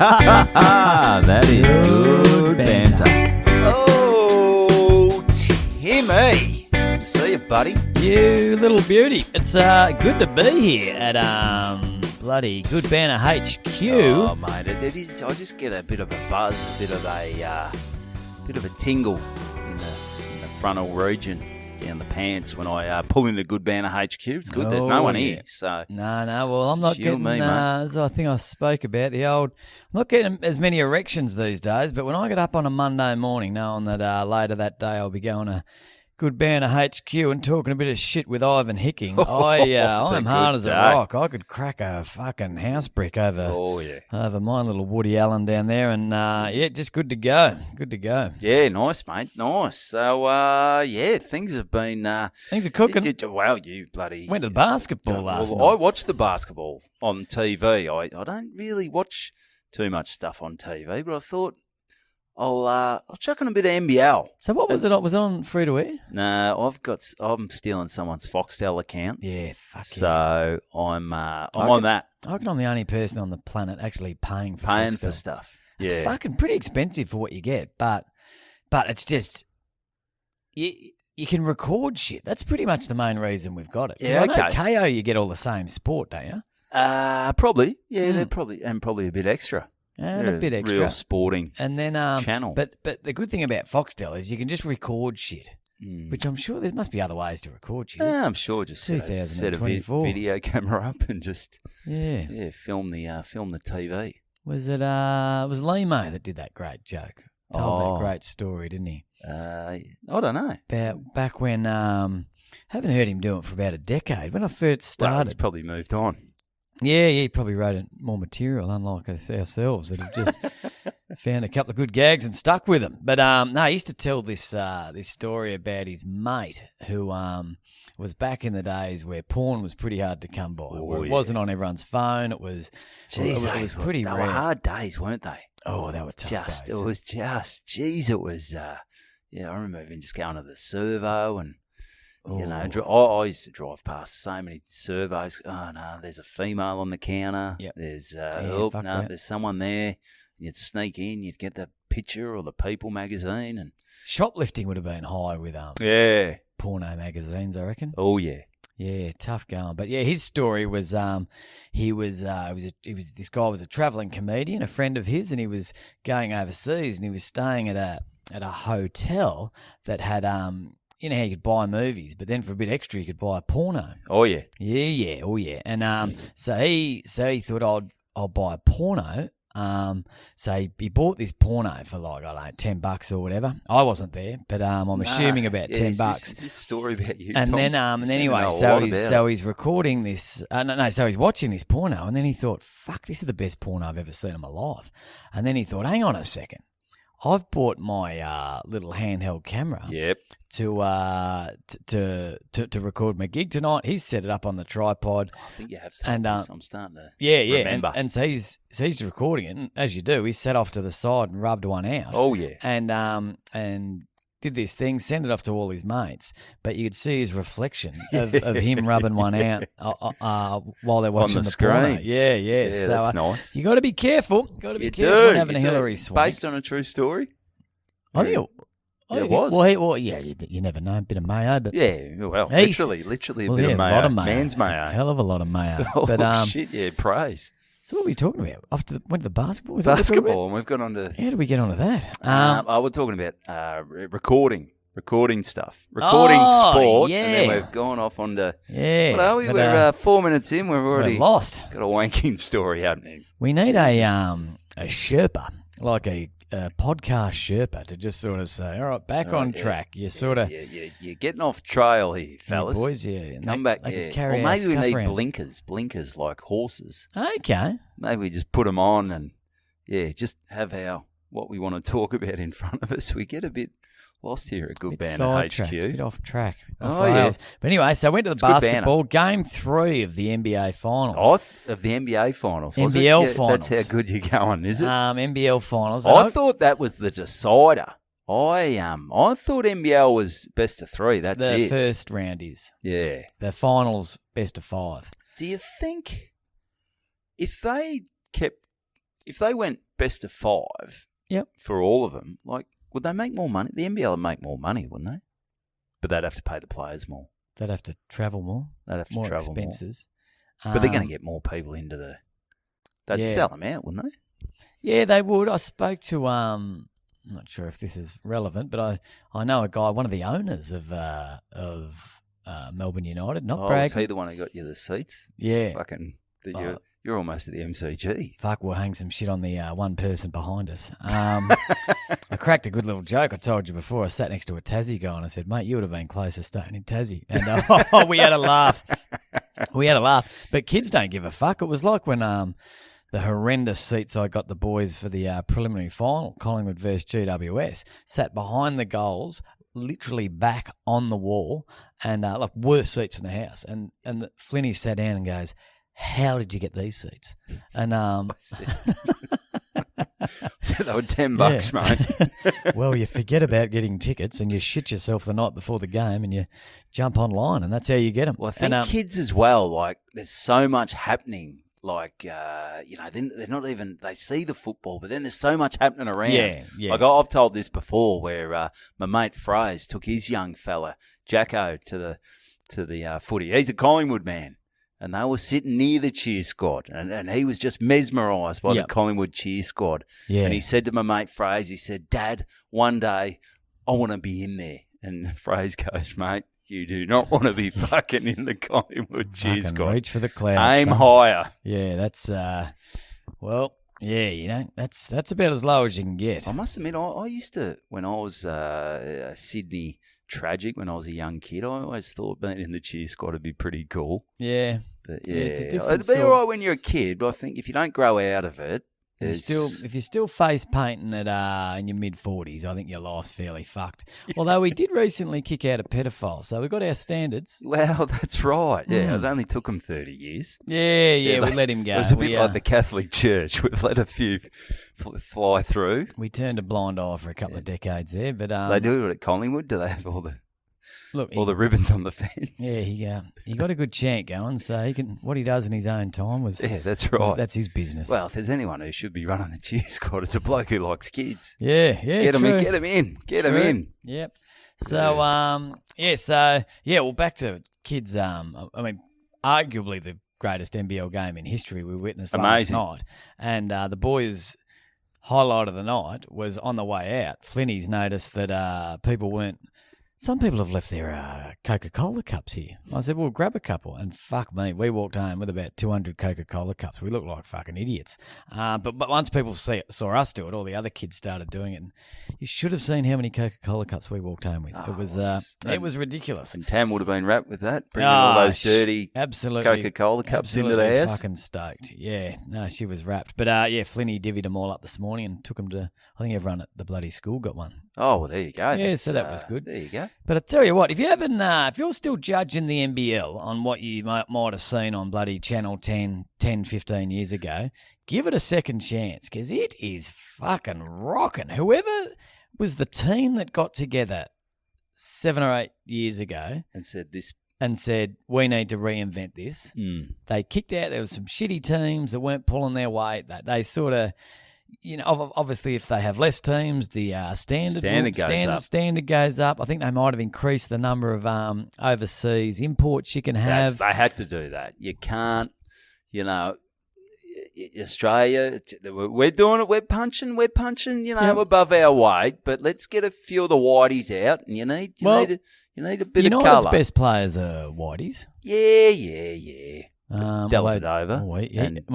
That is good banter. Oh, Timmy. Good to see you, buddy. You little beauty. It's good to be here at bloody Good Banter HQ. Oh, mate, it is. I just get a bit of a buzz, a bit of a tingle in the frontal region down the pants when I pull into Good Banter HQ. It's good. There's no one here, so no. Well, I'm not getting. Me, as I think I spoke about the old. I'm not getting as many erections these days. But when I get up on a Monday morning, knowing that later that day I'll be going to Good Banter HQ and talking a bit of shit with Ivan Hicking, I'm hard as a rock. I could crack a fucking house brick over my little Woody Allen down there, and just good to go. Good to go. Yeah, nice, mate, nice. So things have been things are cooking. Well, you bloody went to the basketball last night. I watched the basketball on TV. I don't really watch too much stuff on TV, but I thought I'll chuck on a bit of NBL. So what was it? Was it on free to air? No, I'm stealing someone's Foxtel account. Yeah, fuck so yeah. I'm on that. I reckon I'm the only person on the planet actually paying for Foxtel. For stuff. It's fucking pretty expensive for what you get, but it's just you can record shit. That's pretty much the main reason we've got it. Yeah, okay. I know KO you get all the same sport, don't you? Probably. Yeah, they're probably a bit extra. And a bit extra. Real sporting and then channel. But the good thing about Foxtel is you can just record shit, which I'm sure there must be other ways to record shit. I'm sure just set a video camera up and just film the TV. Was it was Limo that did that great joke? Told that great story, didn't he? I don't know. About back when haven't heard him do it for about a decade. When I first started, well, he's probably moved on. Yeah, he probably wrote more material, unlike us ourselves, that have just found a couple of good gags and stuck with them. But no, he used to tell this story about his mate who was back in the days where porn was pretty hard to come by. It wasn't on everyone's phone. It was pretty rare. They were hard days, weren't they? Oh, they were tough days. It was it was. I remember even just going to the servo and. You know, I used to drive past so many servos. Oh, no, there's a female on the counter. Yep. There's, there's someone there. You'd sneak in, you'd get the Picture or the People magazine. And shoplifting would have been high with porno magazines, I reckon. Oh, yeah. Yeah, tough going. But yeah, his story was this guy was a travelling comedian, a friend of his, and he was going overseas and he was staying at a hotel that had you know how you could buy movies, but then for a bit extra you could buy a porno. Oh yeah, yeah. And so he thought I'll buy a porno. So he bought this porno for like I don't know $10 or whatever. I wasn't there, but I'm assuming about $10. Is this story about you? And Tom? And anyway, so he's recording this. So he's watching this porno, and then he thought, "Fuck, this is the best porno I've ever seen in my life." And then he thought, "Hang on a second. I've bought my little handheld camera to record my gig tonight." He's set it up on the tripod. I think you have to. And I'm starting to remember. And so he's recording it, and as you do, he sat off to the side and rubbed one out. Oh yeah, and did this thing, sent it off to all his mates, but you could see his reflection of him rubbing one out while they're watching on the screen. Porno. Yeah. So that's nice. You got to be careful. Got to be careful when having a Hillary swank. Based on a true story. I think it was. Well, you never know. A bit of mayo, but literally a bit of mayo. A lot of mayo. Man's mayo. A hell of a lot of mayo. But shit, yeah, praise. So what were we talking about? Went to the basketball? Basketball, and we've got on to... How did we get onto that? We're talking about recording stuff, sport, and then we've gone off onto... Yeah. What are we? We're 4 minutes in, we've already lost. Got a wanking story happening. We need a Sherpa, like a podcast Sherpa, to just sort of say, all right, back on track. You're sort of... You're getting off trail here, fellas. Yeah, boys, yeah. Come back, Or maybe we need blinkers like horses. Okay. Maybe we just put them on and, just have what we want to talk about in front of us. We get a bit lost here at Good Banter HQ. A bit off track. But anyway, so I went to the basketball, Game 3 of the NBA Finals. Of the NBA Finals. NBL Finals. That's how good you're going, is it? NBL Finals. I thought that was the decider. I thought NBL was best of 3. That's it. The first round is. Yeah. The finals, best of 5. Do you think if they kept if they went best of 5 Yep. for all of them, like, would they make more money? The NBL would make more money, wouldn't they? But they'd have to pay the players more. They'd have to travel more. They'd have to More travel expenses. more. But they're going to get more people into the... They'd sell them out, wouldn't they? Yeah, they would. I spoke to... I'm not sure if this is relevant, but I know a guy, one of the owners of Melbourne United, not bragging. Was he the one who got you the seats? Yeah. Fucking... You're almost at the MCG. Fuck, we'll hang some shit on the one person behind us. I cracked a good little joke. I told you before. I sat next to a Tassie guy and I said, mate, you would have been closer staying in Tassie. And we had a laugh. But kids don't give a fuck. It was like when the horrendous seats I got the boys for the preliminary final, Collingwood versus GWS, sat behind the goals, literally back on the wall, and like worst seats in the house. And Flinny sat down and goes, how did you get these seats? And So they were $10, mate. Well, you forget about getting tickets and you shit yourself the night before the game and you jump online and that's how you get them. Well, I think kids as well, like, there's so much happening. Like, they're not even, they see the football, but then there's so much happening around. Yeah. Like, I've told this before where my mate Fraze took his young fella, Jacko, to the footy. He's a Collingwood man. And they were sitting near the cheer squad, and he was just mesmerised by the Collingwood cheer squad. Yeah. And he said to my mate Fraze, he said, Dad, one day I want to be in there. And Fraze goes, mate, you do not want to be fucking in the Collingwood cheer squad. Reach for the clouds. Aim higher. Yeah, that's, that's about as low as you can get. I must admit, I used to, when I was Sydney Tragic, when I was a young kid, I always thought being in the cheer squad would be pretty cool. Yeah. But it's a different it'd be all right when you're a kid, but I think if you don't grow out of it, if you're still face painting at in your mid-40s, I think your life's fairly fucked. Although we did recently kick out a pedophile, so we've got our standards. Well, that's right. Yeah, it only took him 30 years. Yeah, we let him go. It was a bit like the Catholic Church. We've let a few fly through. We turned a blind eye for a couple of decades there, but they do it at Collingwood. Do they have all the ribbons on the fence? Yeah, he got a good chant going, so he can. What he does in his own time was that's right. That's his business. Well, if there's anyone who should be running the cheer squad, it's a bloke who likes kids. Yeah, get him in. Yep. So well, back to kids. I mean, arguably the greatest NBL game in history we witnessed last night, and the boys' highlight of the night was on the way out. Flinny's noticed that some people have left their Coca-Cola cups here. I said, well, grab a couple. And fuck me, we walked home with about 200 Coca-Cola cups. We looked like fucking idiots. But once people saw us do it, all the other kids started doing it. And you should have seen how many Coca-Cola cups we walked home with. It was ridiculous. And Tam would have been wrapped with that, bringing all those dirty Coca-Cola cups into the house. Fucking stoked. Yeah, no, she was wrapped. But Flinny divvied them all up this morning and took them to, I think everyone at the bloody school got one. Oh, well, there you go. Yeah, so that was good. There you go. But I tell you what, if you're still judging the NBL on what you might have seen on bloody Channel 10, 15 years ago, give it a second chance because it is fucking rocking. Whoever was the team that got together 7 or 8 years ago and said, we need to reinvent this. They kicked out, there were some shitty teams that weren't pulling their weight. They sort of... obviously, if they have less teams, the standard goes up. I think they might have increased the number of overseas imports you can have. They had to do that. You can't, Australia, we're doing it. We're punching, above our weight. But let's get a few of the whiteys out, and you need a bit of colour. You know its best players are whiteys. Yeah. Delved over.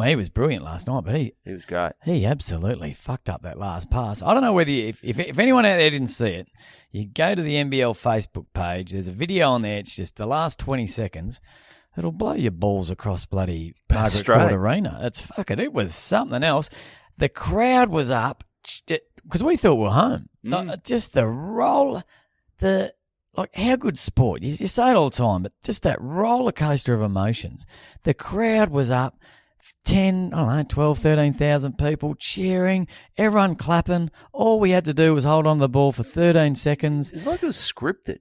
He was brilliant last night, but he was great. He absolutely fucked up that last pass. I don't know whether if anyone out there didn't see it, you go to the NBL Facebook page. There's a video on there. It's just the last 20 seconds. It'll blow your balls across bloody Margaret Court Arena. It was something else. The crowd was up because we thought we were home. Just the roll, how good sport. You say it all the time, but just that roller coaster of emotions. The crowd was up 12, 13,000 people cheering, everyone clapping. All we had to do was hold on to the ball for 13 seconds. It's like it was scripted.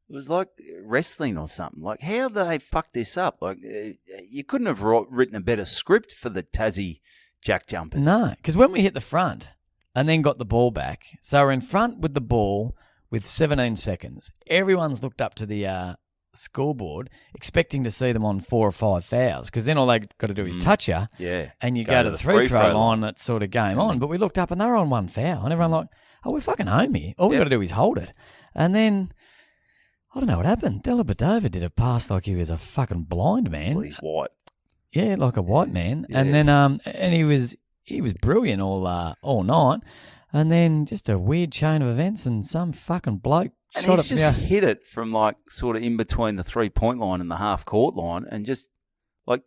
It was like wrestling or something. Like, how did they fuck this up? Like, you couldn't have written a better script for the Tassie jack jumpers. No, because when we hit the front and then got the ball back, so we're in front with the ball with 17 seconds. Everyone's looked up to the scoreboard expecting to see them on 4 or 5 fouls, because then all they got to do is touch you, and you go to the free throw line. That's sort of game on. But we looked up and they were on 1 foul, and everyone like, oh, we're fucking home here. All we got to do is hold it. And then I don't know what happened. Delabadova did a pass like he was a fucking blind man. Well, he's white. Yeah, like a white man. Yeah. And then and he was brilliant all night. And then just a weird chain of events, and some fucking bloke and shot he's just hit it from like sort of in between the 3-point line and the half-court line, and just like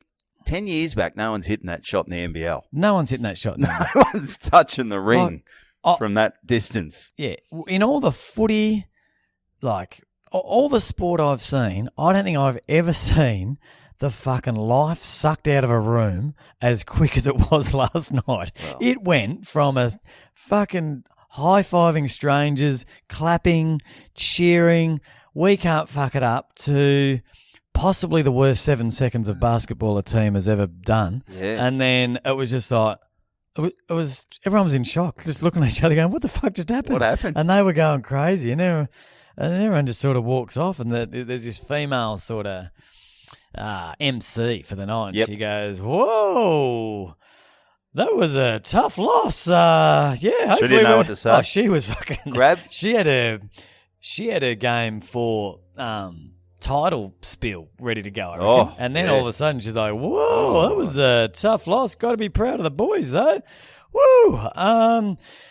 10 years back, no one's hitting that shot in the NBL. No one's hitting that shot. No one's touching the ring from that distance. Yeah, in all the footy, like all the sport I've seen, I don't think I've ever seen the fucking life sucked out of a room as quick as it was last night. Well, it went from a fucking high-fiving strangers, clapping, cheering, we can't fuck it up, to possibly the worst 7 seconds of basketball a team has ever done. Yeah. And then it was just like, everyone was in shock, just looking at each other going, what the fuck just happened? What happened? And they were going crazy, and everyone just sort of walks off, and there's this female sort of MC for the night. Yep. She goes, whoa, that was a tough loss. Hopefully she didn't know what to say. Oh, she was fucking grab. She had a game for title spill ready to go, I reckon. And then all of a sudden she's like, whoa, that was a tough loss. Got to be proud of the boys though. Woo!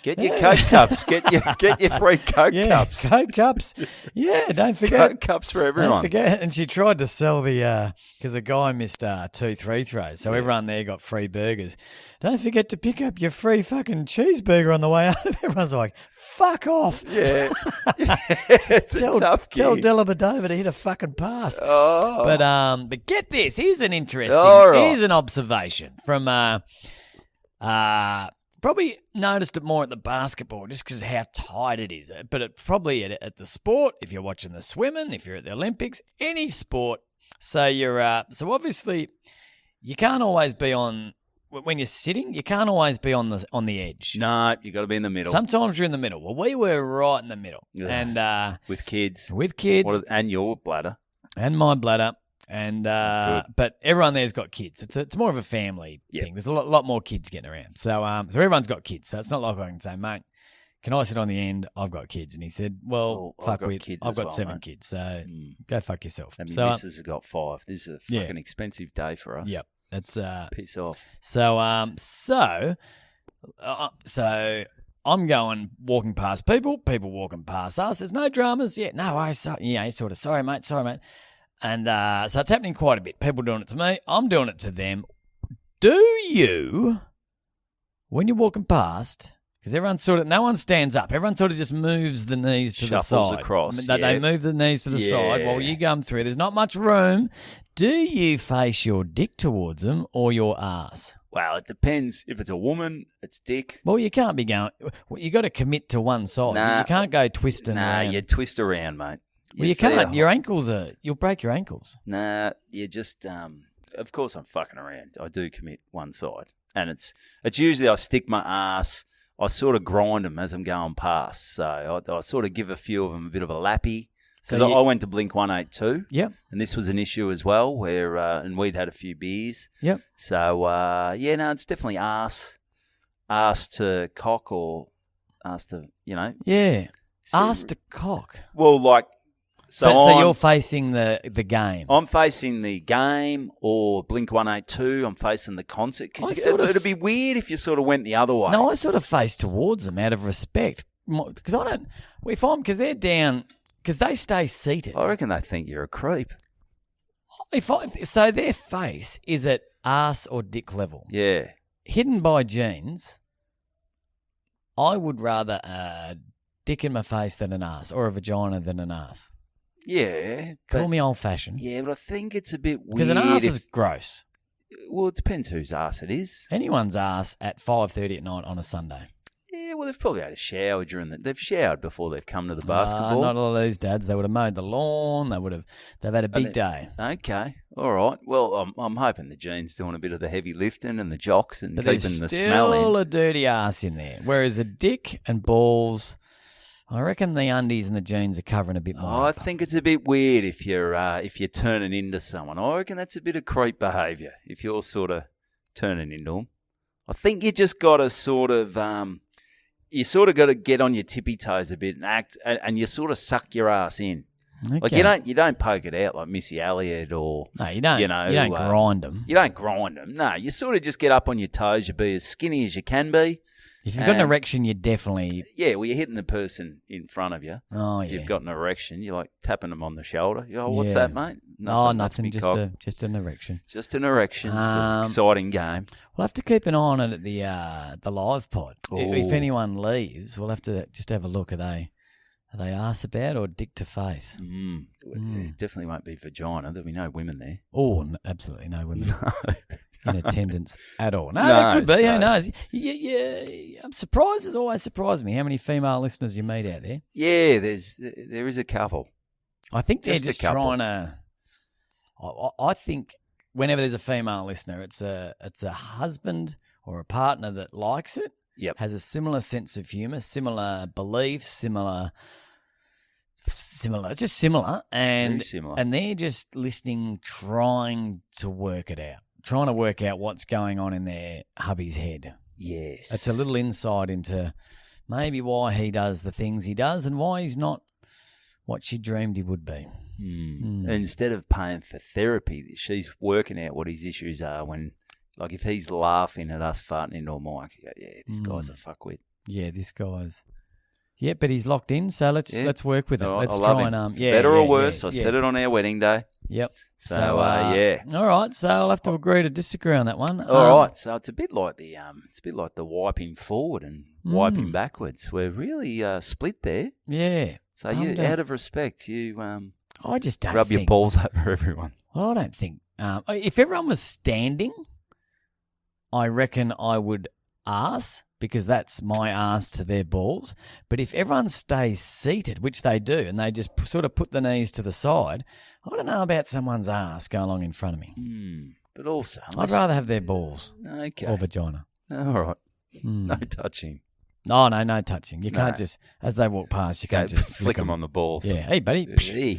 Get your Coke cups. Get your free Coke cups. Coke cups. Yeah, don't forget. Coke cups for everyone. Don't forget. And she tried to sell because a guy missed 2 free throws, so everyone there got free burgers. Don't forget to pick up your free fucking cheeseburger on the way home. Everyone's like, fuck off. Yeah. Tell Delabadova to hit a fucking pass. Oh. But get this. Here's an interesting, here's an observation from probably noticed it more at the basketball just because of how tight it is. But it probably at the sport, if you're watching the swimming, if you're at the Olympics, any sport. So so obviously you can't always be on, when you're sitting, you can't always be on the edge. No, you got to be in the middle. Sometimes you're in the middle. Well, we were right in the middle. Ugh. And with kids. And your bladder. And my bladder. And but everyone there's got kids. It's more of a family thing. There's a lot more kids getting around. So everyone's got kids. So it's not like I can say, mate, can I sit on the end? I've got kids. And he said, well, I've got 7 kids. So go fuck yourself. And my missus has got 5. This is a fucking expensive day for us. Yep. It's piss off. So I'm walking past people walking past us. There's no dramas yet. No worries. Sort of sorry, mate. And so it's happening quite a bit. People doing it to me. I'm doing it to them. Do you, when you're walking past, because no one stands up. Everyone sort of just moves the knees to the side. Across. They move the knees to the side while you come through. There's not much room. Do you face your dick towards them or your ass? Well, it depends. If it's a woman, it's dick. Well, you can't be going. You got to commit to one side. You can't go twisting around. Nah, you twist around, mate. You can't. Your ankles you'll break your ankles. Nah, you just, of course I'm fucking around. I do commit one side. And it's usually I stick my ass, I sort of grind them as I'm going past. So I sort of give a few of them a bit of a lappy. Because I went to Blink 182. Yep. And this was an issue as well where, and we'd had a few beers. Yep. So, it's definitely ass to cock or ass to, Yeah. Ass to cock. Well, like, So you're facing the game. I'm facing the game or Blink 182. I'm facing the concert. It'd be weird if you sort of went the other way. No, I sort of face towards them out of respect because because they're down because they stay seated. I reckon they think you're a creep. So their face is at ass or dick level. Yeah. Hidden by jeans. I would rather a dick in my face than an ass, or a vagina than an ass. Yeah. Call me old-fashioned. Yeah, but I think it's a bit weird. Because an ass is gross. Well, it depends whose ass it is. Anyone's ass at 5:30 at night on a Sunday. Yeah, well, they've probably had a shower they've showered before they've come to the basketball. Not all of these dads. They would have mowed the lawn. They've had a big day. Okay, all right. Well, I'm hoping the Gene's doing a bit of the heavy lifting and the jocks and But keeping there's the smell still in. a dirty ass in there. Whereas a dick and balls, I reckon the undies and the jeans are covering a bit more. I think it's a bit weird if you're turning into someone. I reckon that's a bit of creep behaviour if you're sort of turning into them. I think you just got to sort of get on your tippy toes a bit and act, and you sort of suck your ass in. Okay. Like you don't poke it out like Missy Elliott or No, you don't. You know, you don't grind them. You don't grind them. No, you sort of just get up on your toes. You be as skinny as you can be. If you've got an erection, you definitely. Yeah, well, you're hitting the person in front of you. Oh, If yeah. you've got an erection, you're like tapping them on the shoulder. You go, what's that, mate? Nothing. That's me Just an erection. just an erection. It's an exciting game. We'll have to keep an eye on it at the live pod. If Ooh. anyone leaves, we'll have to just have a look. Are they arse about or dick to face? It definitely won't be vagina. There'll be no women there. Oh, absolutely no women No. in attendance at all. No, No, that could be. so- Who knows? Yeah, I'm surprised. It's always surprised me how many female listeners you meet out there. Yeah, there is a couple. I think they're Just a just couple. trying to. I think whenever there's a female listener, it's a husband or a partner that likes it. Yep. Has a similar sense of humour, similar beliefs, similar, just similar, and Very similar. and they're just listening, trying to work it out, trying to work out what's going on in their hubby's head. Yes. It's a little insight into maybe why he does the things he does and why he's not what she dreamed he would be. Instead of paying for therapy, she's working out what his issues are when, like, if he's laughing at us farting into a mic, you go, yeah, this guy's a fuckwit. Yeah, this guy's. Yeah, but he's locked in, so let's work with it. No, Let's I love try him. and Better or worse, I said it on our wedding day. Yep. So, yeah. All right, so I'll have to agree to disagree on that one. All right, so it's a bit like the wiping forward and wiping backwards. We're really split there. Yeah. So you, out of respect, you I just don't rub your think, balls over everyone. I don't think. If everyone was standing, I reckon I would arse because that's my arse to their balls. But if everyone stays seated, which they do, and they just sort of put the knees to the side, I don't know about someone's arse going along in front of me. But also, I'd rather have their balls okay, or vagina. all right, no touching. No, no touching. You can't just, as they walk past, you can't just flick them on the balls. Yeah, hey, buddy. Hey.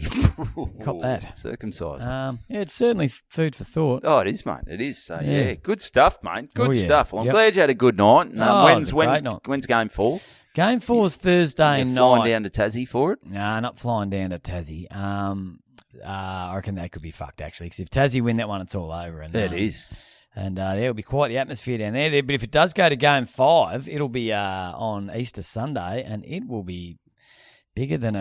Cop that. Circumcised. Yeah, it's certainly food for thought. Oh, it is, mate. It is. So, Yeah. yeah, good stuff, mate. Good yeah. stuff. Well, I'm Yep. glad you had a good night. And, Oh, it was a great night. when's game 4? Game 4's Thursday You're night. flying down to Tassie for it? Nah, not flying down to Tassie. I reckon they could be fucked, actually, because if Tassie win that one, it's all over. And, It is. And there'll be quite the atmosphere down there. But if it does go to Game 5, it'll be on Easter Sunday, and it will be bigger than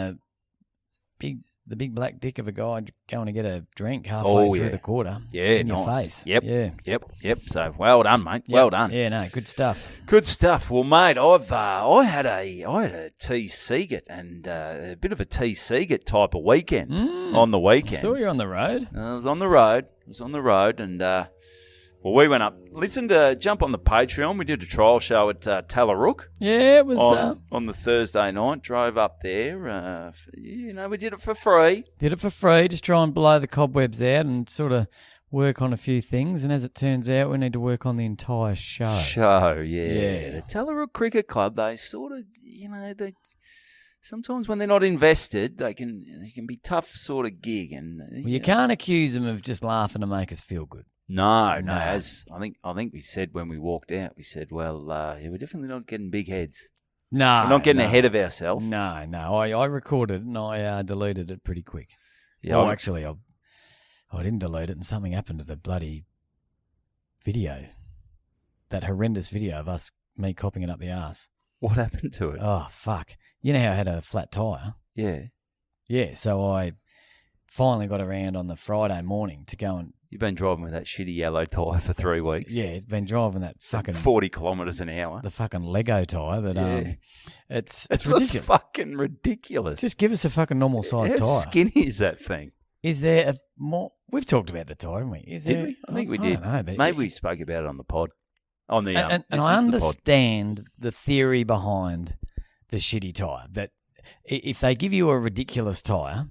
the big black dick of a guy going to get a drink halfway through the quarter. Yeah, in your nice. face. Yep. Yeah. Yep. So, well done, mate. Yep. Well done. Yeah, no, good stuff. Good stuff. Well, mate, I had a T Siegert and a bit of a T Siegert type of weekend on the weekend. I saw you on the road. I was on the road, and we went up. Jump on the Patreon. We did a trial show at Tallarook. Yeah, it was. On the Thursday night. Drove up there. We did it for free. Did it for free, just try and blow the cobwebs out and sort of work on a few things. And as it turns out, we need to work on the entire show. Yeah. The Tallarook Cricket Club, they sort of, they sometimes when they're not invested, they can be tough sort of gig. And Well, you can't accuse them of just laughing to make us feel good. No. As I think we said when we walked out, we said, well, we're definitely not getting big heads. No, We're not getting ahead of ourselves. No. I recorded it and I deleted it pretty quick. Yeah, Oh, actually, I didn't delete it, and something happened to the bloody video. That horrendous video of me copping it up the arse. What happened to it? Oh, fuck. You know how I had a flat tyre? Yeah. Yeah, so I finally got around on the Friday morning to go and... You've been driving with that shitty yellow tyre for 3 weeks. Yeah, it's been driving that fucking... 40 kilometres an hour. The fucking Lego tyre that... Yeah. It's It looks ridiculous. fucking ridiculous. Just give us a fucking normal size How tyre. skinny is that thing? Is there a more... We've talked about the tyre, haven't we? Did we? I think we did. don't know, but Maybe we spoke about it on the pod. On the and I understand the theory behind the shitty tyre, that if they give you a ridiculous tyre,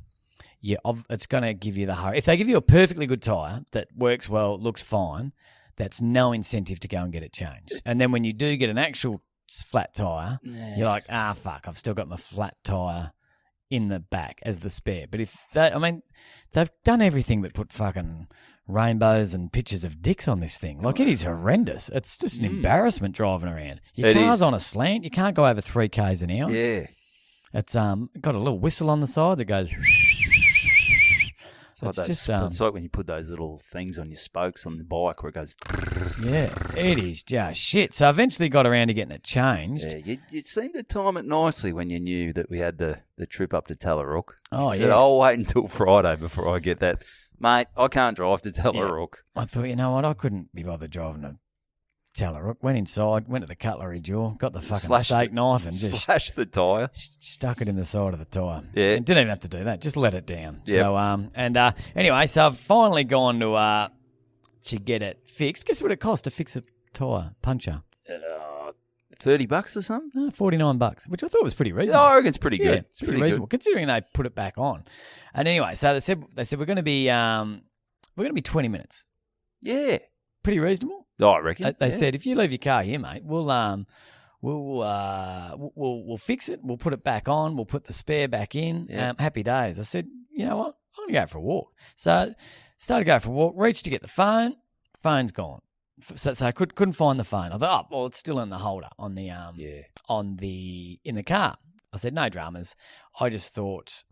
it's going to give you the hurry. If they give you a perfectly good tyre that works well, looks fine, that's no incentive to go and get it changed. And then when you do get an actual flat tyre, you're like, fuck, I've still got my flat tyre in the back as the spare. But they've done everything but put fucking rainbows and pictures of dicks on this thing. Like, it is horrendous. It's just an embarrassment driving around. Your car's on a slant. You can't go over 3 k's an hour. Yeah. It's got a little whistle on the side that goes... It's like when you put those little things on your spokes on the bike where it goes... Yeah, it is just shit. So I eventually got around to getting it changed. Yeah, you seemed to time it nicely when you knew that we had the trip up to Tallarook. Oh, you said, I'll wait until Friday before I get that. Mate, I can't drive to Tallarook. Yeah. I thought, you know what, I couldn't be bothered driving to Tallarook. Went inside, went to the cutlery drawer, got the fucking steak knife and just... Slashed the tyre. Stuck it in the side of the tyre. Yeah. And didn't even have to do that, just let it down. Yep. So, anyway, so I've finally gone to get it fixed. Guess what it cost to fix a tyre puncture? $30 or something? No, $49, which I thought was pretty reasonable. I reckon it's pretty good. Yeah, it's pretty reasonable, considering they put it back on. And anyway, so they said we're going to be 20 minutes. Yeah. Pretty reasonable. Oh, I reckon. They said, if you leave your car here, mate, we'll fix it. We'll put it back on. We'll put the spare back in. Yeah. Happy days. I said, you know what? I'm going to go for a walk. So started to go for a walk. Reached to get the phone. Phone's gone. So I couldn't find the phone. I thought, it's still in the holder in the car. I said, no dramas. I just thought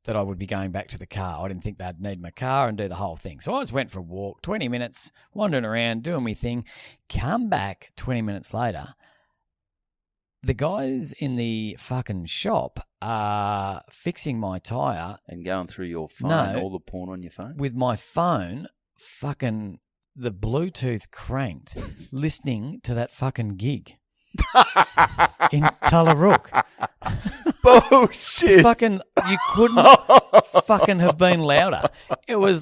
that I would be going back to the car. I didn't think they'd need my car and do the whole thing. So I just went for a walk, 20 minutes, wandering around, doing my thing. Come back 20 minutes later. The guys in the fucking shop are fixing my tyre. And going through your phone, all the porn on your phone? With my phone, fucking the Bluetooth cranked, listening to that fucking gig in Tallarook. Bullshit. You couldn't fucking have been louder. It was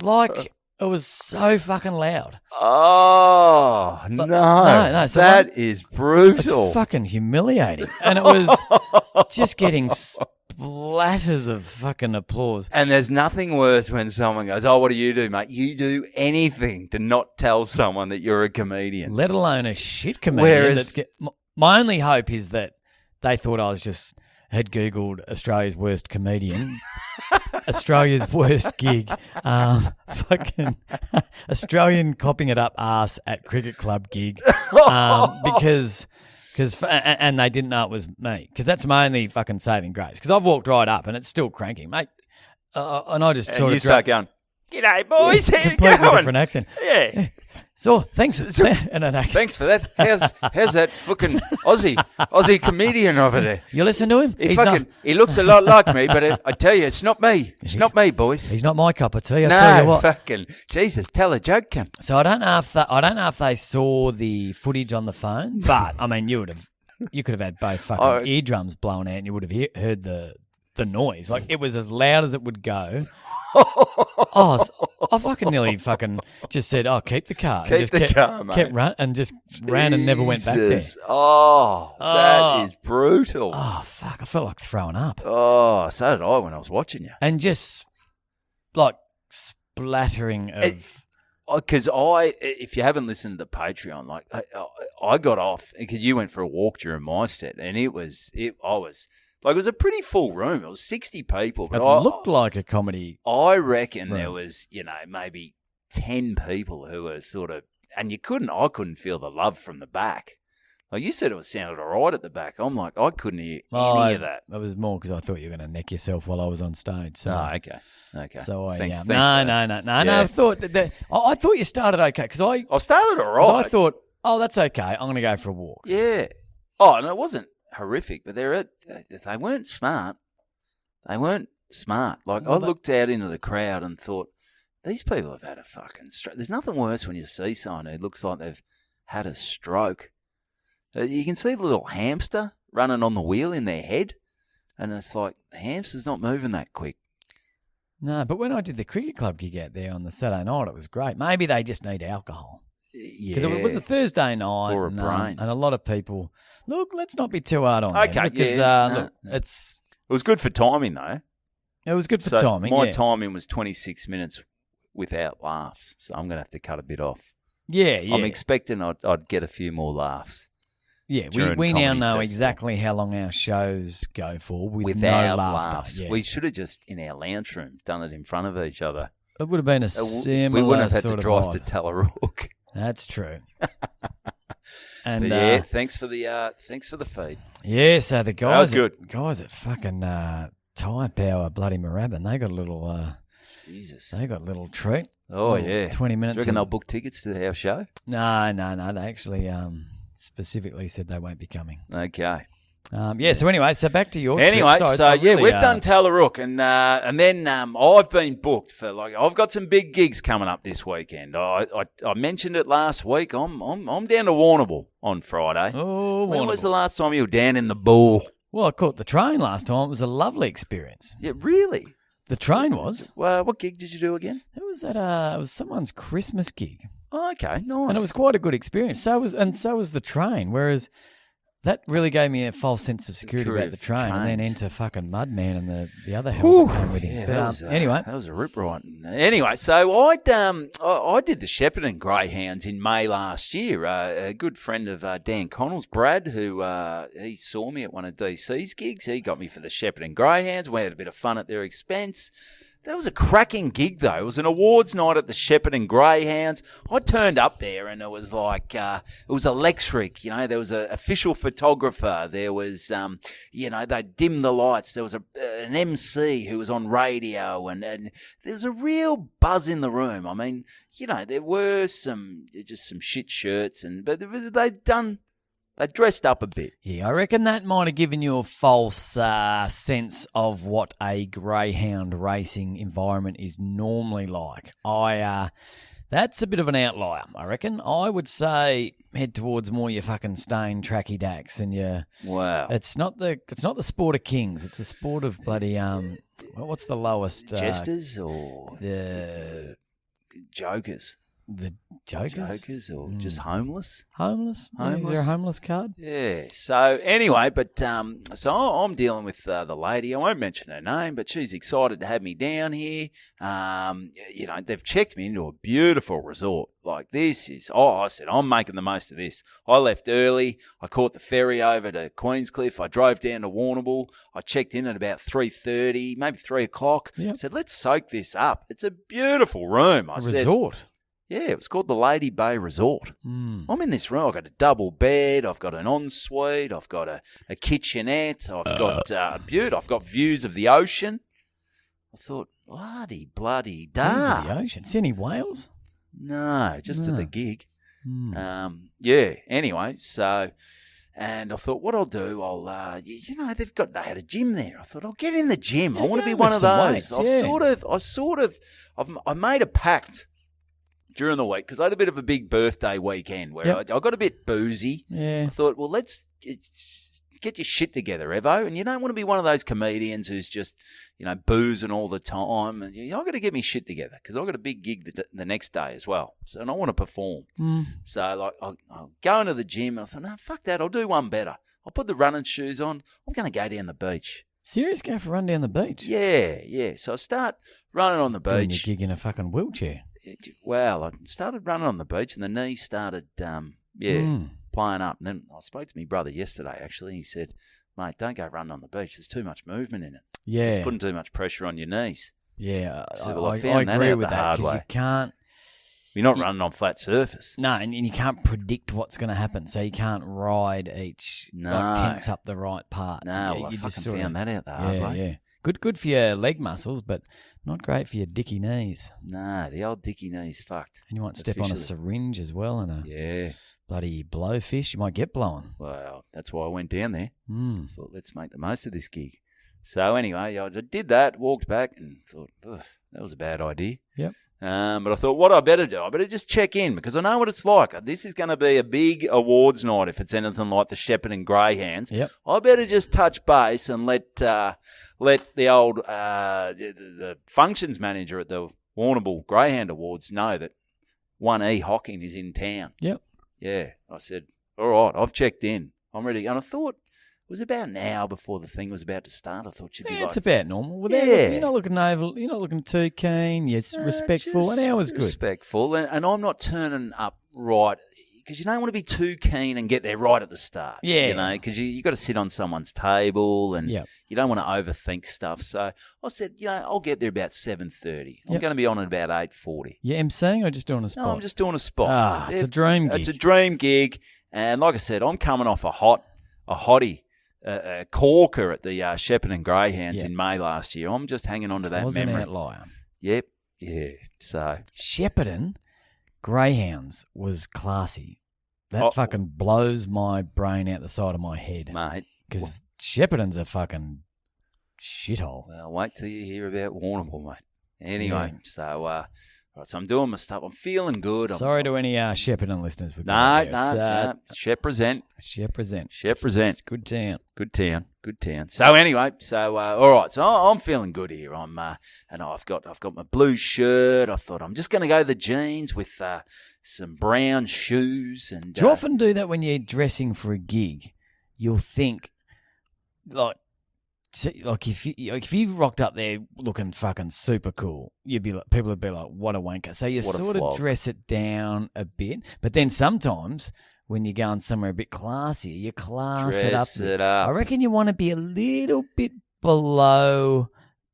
so fucking loud. Oh, no. No. So that is brutal. It's fucking humiliating. And it was just getting splatters of fucking applause. And there's nothing worse when someone goes, what do you do, mate? You do anything to not tell someone that you're a comedian. Let alone a shit comedian. My only hope is that they thought I had Googled Australia's worst comedian, Australia's worst gig, fucking Australian copping it up arse at cricket club gig, because and they didn't know it was me, because that's my only fucking saving grace, because I've walked right up and it's still cranking, mate, and I just sort of start going, "G'day, boys, how you completely going?" Different accent, yeah. So thanks, and thanks for that. How's that fucking Aussie comedian over there? You listen to him? He looks a lot like me, but I tell you, it's not me. It's not me, boys. He's not my cup of tea. I tell you what. Fucking Jesus, tell a joke, cunt. So I don't know if they saw the footage on the phone, but I mean, you could have had both fucking eardrums blown out, and you would have heard the noise. Like, it was as loud as it would go. I fucking nearly fucking just said, keep the car. Keep the car, mate. Kept run and just ran and never went back there. That is brutal. Oh, fuck. I felt like throwing up. Oh, so did I when I was watching you. And just, like, splattering of... Because if you haven't listened to the Patreon, like, I got off, because you went for a walk during my set, and it was a pretty full room. It was 60 people. But it looked like a comedy. I reckon there was, maybe 10 people who were sort of, and I couldn't feel the love from the back. Like, you said, it sounded all right at the back. I'm like, I couldn't hear any of that. It was more because I thought you were going to neck yourself while I was on stage. So. Oh, okay. So thanks no. I thought you started okay, because I started all right. I thought, that's okay. I'm going to go for a walk. Yeah. Oh, and it wasn't horrific, but they weren't smart. They weren't smart. Like, I looked out into the crowd and thought, these people have had a fucking stroke. There's nothing worse when you see someone who looks like they've had a stroke. You can see the little hamster running on the wheel in their head, and it's like, the hamster's not moving that quick. No, but when I did the cricket club gig out there on the Saturday night, it was great. Maybe they just need alcohol. Because it was a Thursday night. Or a brain. And a lot of people, look, let's not be too hard on them. Okay, Because, look, it was good for timing, though. It was good for So timing, my timing was 26 minutes without laughs, so I'm going to have to cut a bit off. Yeah. I'm expecting I'd get a few more laughs. Yeah, during we now Comedy know Festival. exactly how long our shows go for Without no laughter. laughs. Yeah. We should have just, in our lounge room, done it in front of each other. It would have been a similar We wouldn't have had sort to of drive vibe. to Tallarook. That's true. And But yeah, thanks for the feed. yeah, so the guys, good. At fucking Tyre Power, bloody Moorabbin, they got a little, Jesus. they got a little treat. Oh, Little yeah. 20 Do you minutes. reckon they'll book tickets to our show? No. They actually specifically said they won't be coming. Okay. So anyway, so back to your Anyway, trip. so we've done Tallarook, and then I've been booked for I've got some big gigs coming up this weekend. I mentioned it last week. I'm down to Warrnambool on Friday. Oh, when was Warrnambool. the last time you were down in the Bull? Well, I caught the train last time. It was a lovely experience. Yeah, really? The train was. Well, what gig did you do again? It was at it was someone's Christmas gig, Oh, okay, nice. and it was quite a good experience. So was the train. Whereas that really gave me a false sense of security about the train, and then trains. enter fucking Mudman and the other hell that came with him. Yeah, But, anyway, that was a rip right. Anyway, so I did the Shepparton Greyhounds in May last year. A good friend of Dan Connell's, Brad, who he saw me at one of DC's gigs. He got me for the Shepparton Greyhounds. We had a bit of fun at their expense. That was a cracking gig, though. It was an awards night at the Shepparton Greyhounds. I turned up there, and it was like it was electric. You know, there was an official photographer. There was, they dimmed the lights. There was an MC who was on radio, and there was a real buzz in the room. I mean, there were some shit shirts, but they dressed up a bit. yeah, I reckon that might have given you a false sense of what a greyhound racing environment is normally like. That's a bit of an outlier, I reckon. I would say head towards more your fucking stained tracky dacks and your. Wow. It's not the sport of kings. It's a sport of bloody what's the lowest? Jesters or The jokers? The jokers? Jokers or just homeless? Homeless? Yeah, is Homeless. there a homeless card? Yeah. So anyway, but so I'm dealing with the lady. I won't mention her name, but she's excited to have me down here. They've checked me into a beautiful resort. Like this is. I said I'm making the most of this. I left early. I caught the ferry over to Queenscliff. I drove down to Warrnambool. I checked in at about 3:30, maybe 3 o'clock. Yep. I said let's soak this up. It's a beautiful room. I said. Resort. Yeah, it was called the Lady Bay Resort. I'm in this room. I've got a double bed. I've got an ensuite. I've got a kitchenette. I've got I've got views of the ocean. I thought, bloody Views da. of the ocean. See any whales? No, just at No. the gig. Yeah. Anyway, so, and I thought, what I'll do, they had a gym there. I thought, I'll get in the gym. I want to be one of those. weights, yeah. I made a pact during the week because I had a bit of a big birthday weekend where Yep. I got a bit boozy. Yeah. I thought, well, let's get your shit together, Evo. And you don't want to be one of those comedians who's just, boozing all the time. And I've got to get me shit together because I've got a big gig the next day as well. So, and I want to perform. So, I'll go into the gym and I thought, no, fuck that. I'll do one better. I'll put the running shoes on. I'm going to go down the beach. Serious? Go for a run down the beach? Yeah. So I start running on the Doing your beach. gig in a fucking wheelchair. Well, I started running on the beach and the knees started, playing up. And then I spoke to my brother yesterday, actually. He said, mate, don't go running on the beach. There's too much movement in it. Yeah. It's putting too much pressure on your knees. Yeah. So, well, I I found that agree out with the that hard because way. you can't. You're not running on flat surface. No, and you can't predict what's going to happen, so you can't ride each, No. tense up the right parts. No, you well, I just fucking found that out the hard way. Yeah. Good for your leg muscles, but not great for your dicky knees. No, the old dicky knee's fucked. And you might step on a Officially. syringe as well and a Yeah. bloody blowfish. You might get blown. Well, that's why I went down there. Mm. Thought, let's make the most of this gig. So anyway, I did that, walked back and thought, that was a bad idea. Yep. But I thought, what I better do? I better just check in because I know what it's like. This is going to be a big awards night if it's anything like the Shepparton Greyhounds. Yep. I better just touch base and let the old the functions manager at the Warrnambool Greyhound Awards know that 1E Hocking is in town. Yep. Yeah. I said, all right, I've checked in. I'm ready. And I thought it was about an hour before the thing was about to start. I thought she'd be It's about normal. Well, Yeah. You're not looking over. You're not looking too keen. You're respectful. just An hour's good. Respectful. And I'm not turning up right because you don't want to be too keen and get there right at the start. Yeah. You know, because you got to sit on someone's table and Yep. you don't want to overthink stuff. So I said, I'll get there about 7:30. I'm Yep. going to be on at about 8:40. You emceeing or just doing a spot? No, I'm just doing a spot. It's a dream gig. It's a dream gig. And like I said, I'm coming off a hottie. A corker at the Shepparton Greyhounds in May last year. I'm just hanging on to that was memory. an outlier. Yep. Yeah. So Shepparton Greyhounds was classy. That fucking blows my brain out the side of my head. Mate. Because Shepparton's a fucking shithole. Well, wait till you hear about Warrnambool, mate. Anyway, so right, so I'm doing my stuff. I'm feeling good. Sorry to any Shepparton listeners. No. Shep present. It's good town. Good town. So anyway, all right. So I'm feeling good here. And I've got my blue shirt. I thought I'm just going to go the jeans with some brown shoes. And do you often do that when you're dressing for a gig? You'll think if you rocked up there looking fucking super cool, people would be like, what a wanker. So you sort of dress it down a bit, but then sometimes when you're going somewhere a bit classier, you class it up. I reckon you want to be a little bit below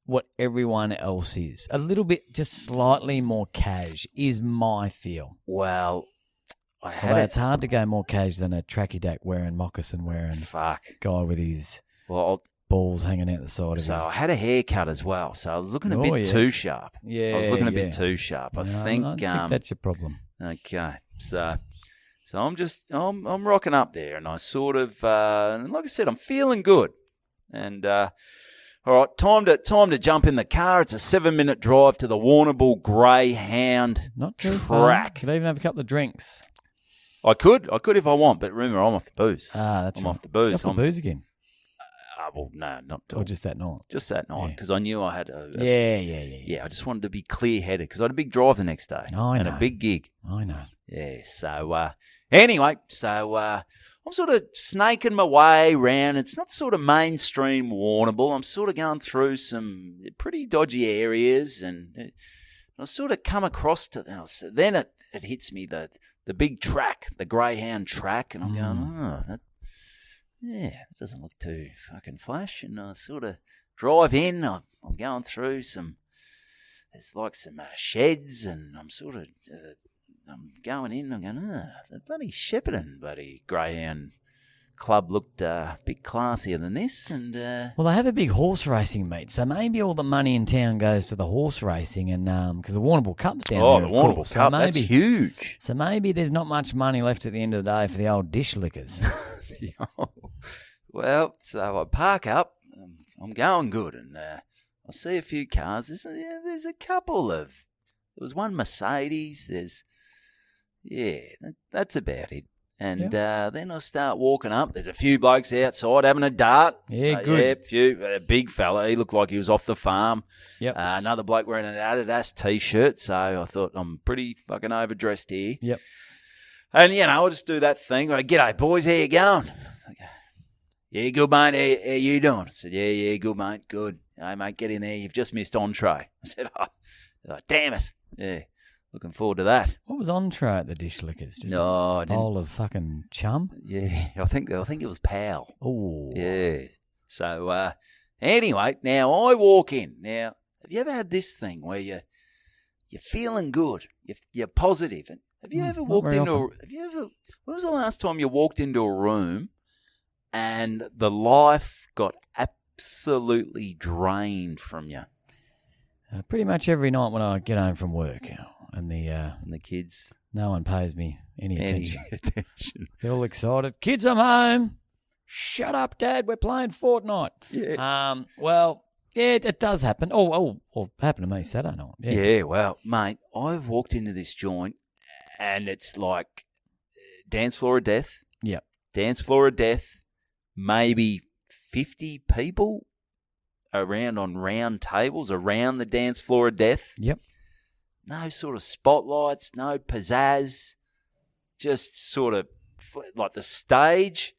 what everyone else is. A little bit, just slightly more cash is my feel. Well, it's hard to go more cash than a tracky dack wearing, moccasin wearing guy with his balls hanging out the side of his... So I had a haircut as well, so I was looking a bit too sharp. Yeah, I was looking a bit too sharp. I think that's your problem. Okay, so I'm rocking up there, and I sort of and like I said, I'm feeling good. And all right, time to jump in the car. It's a 7-minute drive to the Warrnambool Greyhound Not too track. far. Could even have a couple of drinks. I could if I want, but remember, I'm off the booze. That's I'm right. off the booze. Off the booze again. Well, no, not at all. Or just that night. Just that night, because I knew I had a Yeah. I just wanted to be clear-headed because I had a big drive the next day and a big gig. I know. Yeah, so anyway, I'm sort of snaking my way around. It's not sort of mainstream Warrnambool. I'm sort of going through some pretty dodgy areas, and I sort of come across to then it hits me the big track, the Greyhound track, and I'm going, that doesn't look too fucking flash. And I sort of drive in. I'm going through there's like some sheds, and I'm sort of I'm going in. I'm going, the bloody Shepparton Greyhound club looked a bit classier than this. And well, they have a big horse racing meet, so maybe all the money in town goes to the horse racing, and because the Warrnambool Cup's down there. The Warrnambool Cup, that's huge. So maybe there's not much money left at the end of the day for the old dish lickers. Well, so I park up. I'm going good, and I see a few cars. There's a couple of. There was one Mercedes. That's about it. And then I start walking up. There's a few blokes outside having a dart. Yeah, good. A big fella. He looked like he was off the farm. Yep. Another bloke wearing an Adidas T-shirt. So I thought, I'm pretty fucking overdressed here. Yep. And, I'll just do that thing. G'day, boys. How you going? Yeah, good, mate. How you doing? I said, yeah, good, mate. Good. Hey, mate, get in there. You've just missed entree. I said, damn it. Yeah. Looking forward to that. What was entree at the dish lickers? Just a bowl of fucking chum? Yeah, I think it was pal. Oh. Yeah. So, anyway, now I walk in. Now, have you ever had this thing where you're feeling good, you're positive, and have you ever walked into when was the last time you walked into a room and the life got absolutely drained from you? Pretty much every night when I get home from work. And the kids. No one pays me any attention. They're all excited. Kids, I'm home. Shut up, Dad. We're playing Fortnite. Yeah. Well, yeah, it does happen. Oh, it happened to me Saturday night. Yeah, well, mate, I've walked into this joint and it's like dance floor of death. Yep. Dance floor of death. Maybe 50 people around on round tables around the dance floor of death. Yep. no sort of spotlights, no pizzazz, just sort of like the stage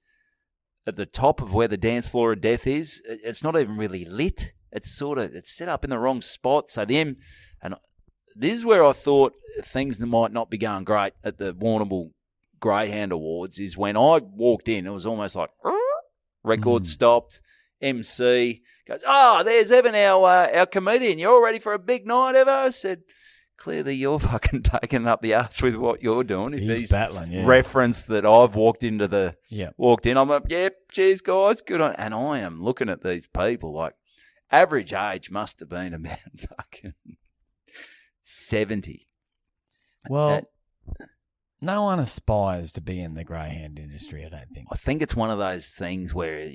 at the top of where the dance floor of death is. It's not even really lit. It's set up in the wrong spot. So and this is where I thought things might not be going great at the Warrnambool Greyhound Awards. Is when I walked in, it was almost like record stopped. MC goes, there's Evan, our comedian. You're all ready for a big night, Evo? I said, clearly you're fucking taking it up the arse with what you're doing. If he's battling, yeah. Referenced that I've walked in, I'm like, yep, cheers, guys, good on. And I am looking at these people like average age must have been about fucking 70. Well, no one aspires to be in the greyhound industry, I don't think. I think it's one of those things where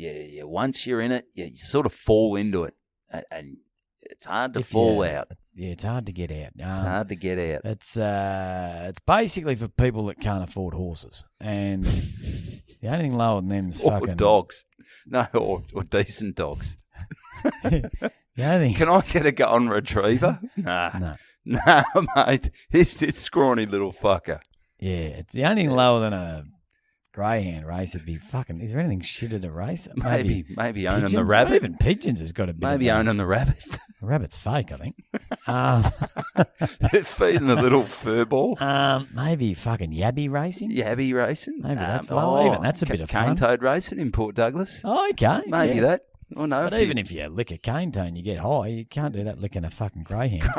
once you're in it, you sort of fall into it, and it's hard to fall out. Yeah, it's hard to get out. It's hard to get out. It's basically for people that can't afford horses, and the only thing lower than them is fucking dogs. No, or decent dogs. The only thing... Can I get a golden retriever? Nah, mate. It's scrawny little fucker. Yeah, it's the only thing lower than a greyhound race would be fucking. Is there anything shit at a race? Maybe owning pigeons? the rabbit. Even pigeons has got a bit. Maybe owning the rabbit. The rabbit's fake, I think. They're feeding the little fur ball. Maybe fucking yabby racing. Maybe that's low. Even that's a bit of fun. Cane toad racing in Port Douglas. Oh, okay. Maybe that. Oh no. But even if you lick a cane toad and you get high, you can't do that licking a fucking greyhound.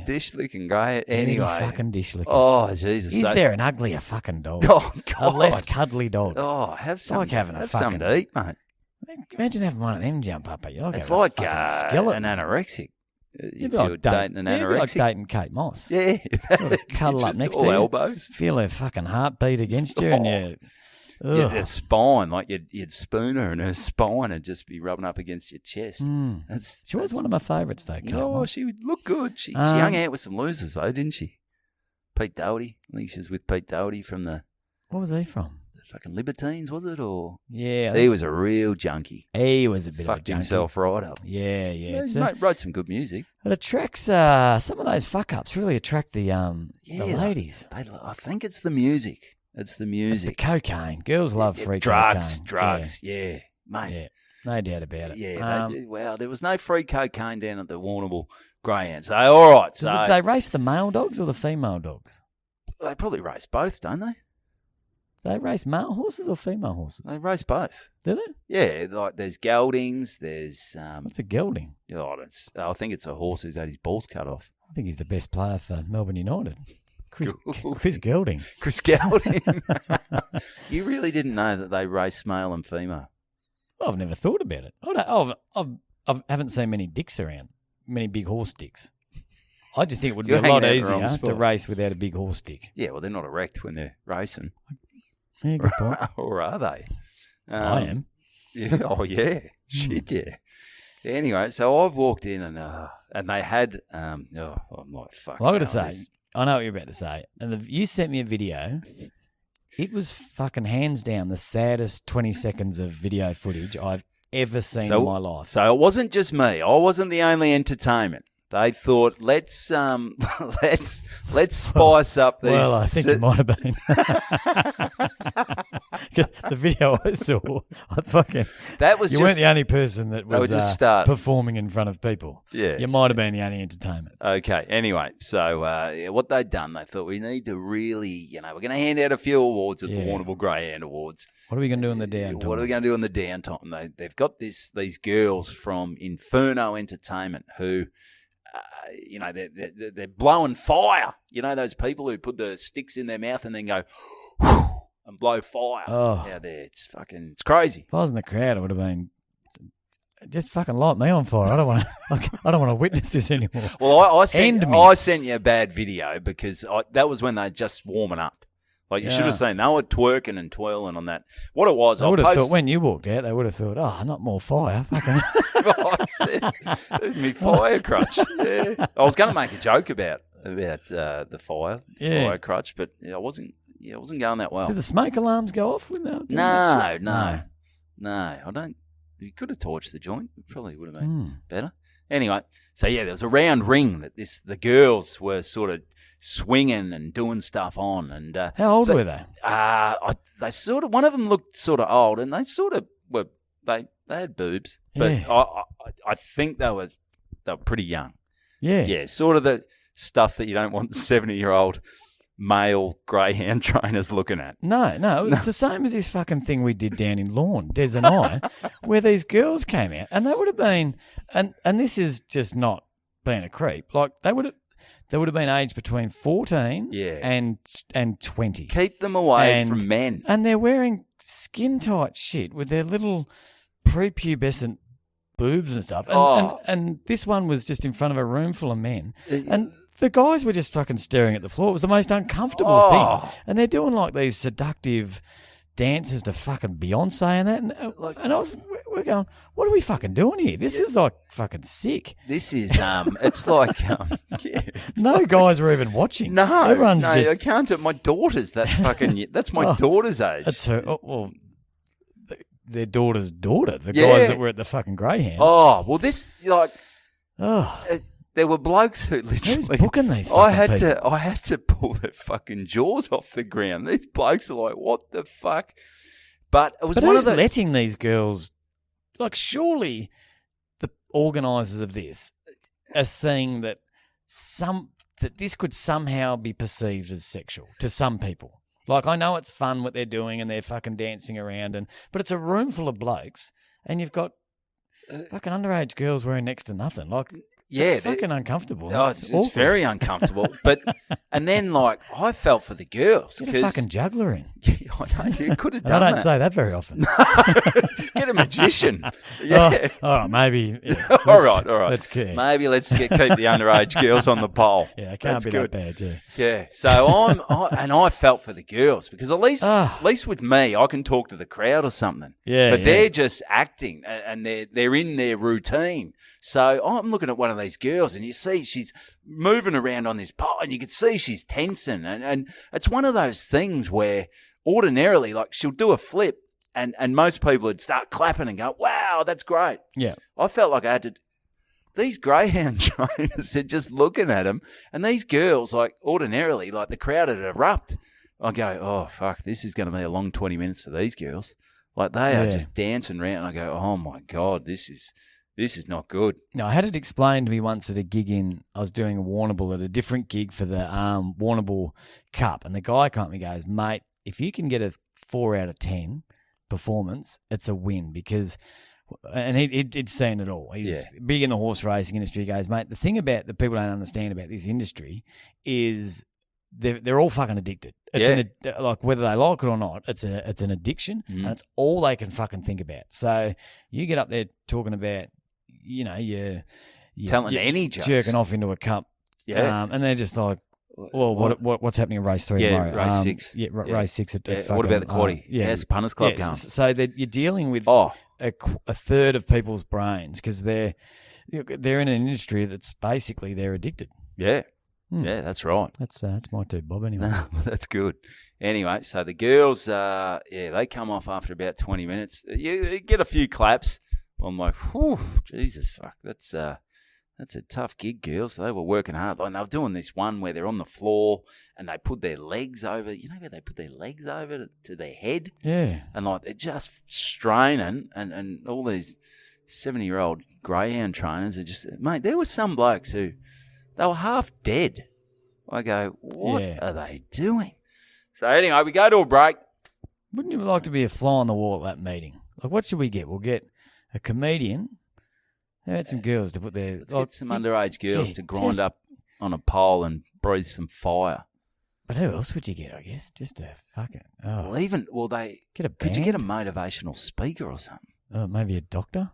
Dish licking grey. Anyway. Fucking dish lickers. Oh, Jesus. Is there an uglier fucking dog? Oh, God. A less cuddly dog. Oh, have some. Like having a something to eat, mate. Imagine having one of them jump up at you. It's like an skeleton. An anorexic. If you're dating an anorexic. It'd be like dating Kate Moss. Yeah. Sort of cuddle up next to you. Elbows. Feel her fucking heartbeat against you and you... Her spine, like you'd spoon her and her spine would just be rubbing up against your chest. She was one of my favourites, though, Kate Moss. She would look good. She hung out with some losers, though, didn't she? Pete Doherty. I think she was with Pete Doherty from the... What was he from? The fucking Libertines, was it? Or yeah. He was a real junkie. He was a bit of a junkie. Fucked himself right up. Yeah. Mate wrote some good music. It attracts... some of those fuck-ups really attract the ladies. I think it's the music. It's the music. It's the cocaine. Girls love free drugs. cocaine. Drugs, yeah. Mate. Yeah, no doubt about it. Yeah, there was no free cocaine down at the Warrnambool Greyhound. So, all right. So, did they race the male dogs or the female dogs? They probably race both, don't they? They race male horses or female horses? They race both. Do they? Yeah, like there's geldings, there's... What's a gelding? I think it's a horse who's had his balls cut off. I think he's the best player for Melbourne United. Chris Gelding. Chris Gelding. You really didn't know that they race male and female? Well, I've never thought about it. I haven't seen many dicks around, many big horse dicks. I just think it would be a lot easier to race without a big horse dick. Yeah, well, they're not erect when they're racing. Yeah, good point. Or are they? I am. Yeah. Oh, yeah. Shit, yeah. Anyway, so I've walked in and they had... I'm like, fuck. Well, I've got to say... I know what you're about to say. And you sent me a video. It was fucking hands down the saddest 20 seconds of video footage I've ever seen in my life. So it wasn't just me. I wasn't the only entertainment. They thought, let's spice up these. Well, I think it might have been. The video I saw, you weren't the only person that was performing in front of people. Yeah, you might have been the only entertainment. Okay. Anyway, so what they'd done, they thought we need to really, we're going to hand out a few awards at the Warrnambool Greyhound Awards. What are we going to do in the downtime? What are we going to do in the downtime? They've got these girls from Inferno Entertainment who. They're blowing fire. You know those people who put the sticks in their mouth and then go and blow fire out there. It's crazy. If I was in the crowd, it would have been just fucking light me on fire. I don't want to witness this anymore. Well, I sent you a bad video because that was when they're just warming up. Like, you should have seen, they were twerking and twirling on that. What it was, I would have thought when you walked out, they would have thought, not more fire. Fucking. Me fire crutch. Yeah. I was going to make a joke about the fire crutch, but I wasn't going that well. Did the smoke alarms go off with that? No. I don't. You could have torched the joint. It probably would have been better. Anyway, so yeah, there was a round ring that the girls were sort of swinging and doing stuff on. And How old were they? They sort of, one of them looked sort of old, and they sort of were, they had boobs, but I think they were pretty young. Yeah. Yeah, sort of the stuff that you don't want 70-year-old male greyhound trainers looking at. No, it's the same as this fucking thing we did down in Lawn, Des and I, where these girls came out, and they would have been, and this is just not being a creep, like they would have been aged between 14 and 20. Keep them away from men. And they're wearing skin-tight shit with their little prepubescent boobs and stuff. And this one was just in front of a room full of men. And the guys were just fucking staring at the floor. It was the most uncomfortable thing. And they're doing like these seductive dances to fucking Beyonce and that. And we're going, what are we fucking doing here? This is like fucking sick. This is, it's like, no guys were even watching. No, everyone's just. I can't. My daughter's that's my daughter's age. That's her. Well, their daughter's daughter, the guys that were at the fucking Greyhounds. Oh, well, this, like, there were blokes who literally... Who's booking these fucking people? I had to pull their fucking jaws off the ground. These blokes are like, what the fuck? But it was one of the... letting these girls... Like, surely the organisers of this are seeing that this could somehow be perceived as sexual to some people. Like, I know it's fun what they're doing and they're fucking dancing around, but it's a room full of blokes and you've got fucking underage girls wearing next to nothing. Like, it's fucking uncomfortable. Oh, it's very uncomfortable. But and then, like, I felt for the girls. Get a fucking juggler in. I know, you could have done that. I don't say that very often. Get a magician. Yeah. All right, maybe. Yeah. All right. Let's keep. Maybe let's keep the underage girls on the pole. Yeah, it can't be that bad, yeah. Yeah. So I felt for the girls because at least with me, I can talk to the crowd or something. Yeah. But they're just acting and they're in their routine. So I'm looking at one of these girls and you see she's moving around on this pole and you can see she's tensing. And it's one of those things where ordinarily, like, she'll do a flip and most people would start clapping and go, wow, that's great. Yeah. I felt like I had to... These greyhound trainers are just looking at them and these girls, like, ordinarily, like, the crowd would erupt. I go, oh, fuck, this is going to be a long 20 minutes for these girls. Like, they are just dancing around. I go, oh, my God, this is not good. No, I had it explained to me once at a gig I was doing a Warrnambool at a different gig for the Warrnambool Cup. And the guy came up and goes, mate, if you can get a 4 out of 10 performance, it's a win because, and he'd seen it all. He's big in the horse racing industry. He goes, mate, the thing about that people don't understand about this industry is they're all fucking addicted. It's like whether they like it or not, it's an addiction and it's all they can fucking think about. So you get up there talking about, you know, you're telling any jokes, jerking off into a cup, and they're just like, well, what's happening in race 3 tomorrow? Race 6. Race 6 at fucking, what about the quaddie? How's the punters club going? So you're dealing with a third of people's brains because they're in an industry that's basically they're addicted. Yeah. Yeah, that's right. That's my two, Bob, anyway. That's good. Anyway, so the girls, they come off after about 20 minutes. You get a few claps. I'm like, whew, Jesus, fuck, that's a tough gig, girls. They were working hard. And they were doing this one where they're on the floor and they put their legs over, you know where they put their legs over to their head? Yeah. And like they're just straining and all these 70-year-old greyhound trainers are just, mate, there were some blokes who, they were half dead. I go, what are they doing? So anyway, we go to a break. Wouldn't you like to be a fly on the wall at that meeting? Like, what should we get? We'll get a comedian. How about some girls to put their... Let's get some underage girls to grind up on a pole and breathe some fire. But who else would you get, I guess? Just a fucking... Oh. Well, they... Get a band? Could you get a motivational speaker or something? Maybe a doctor?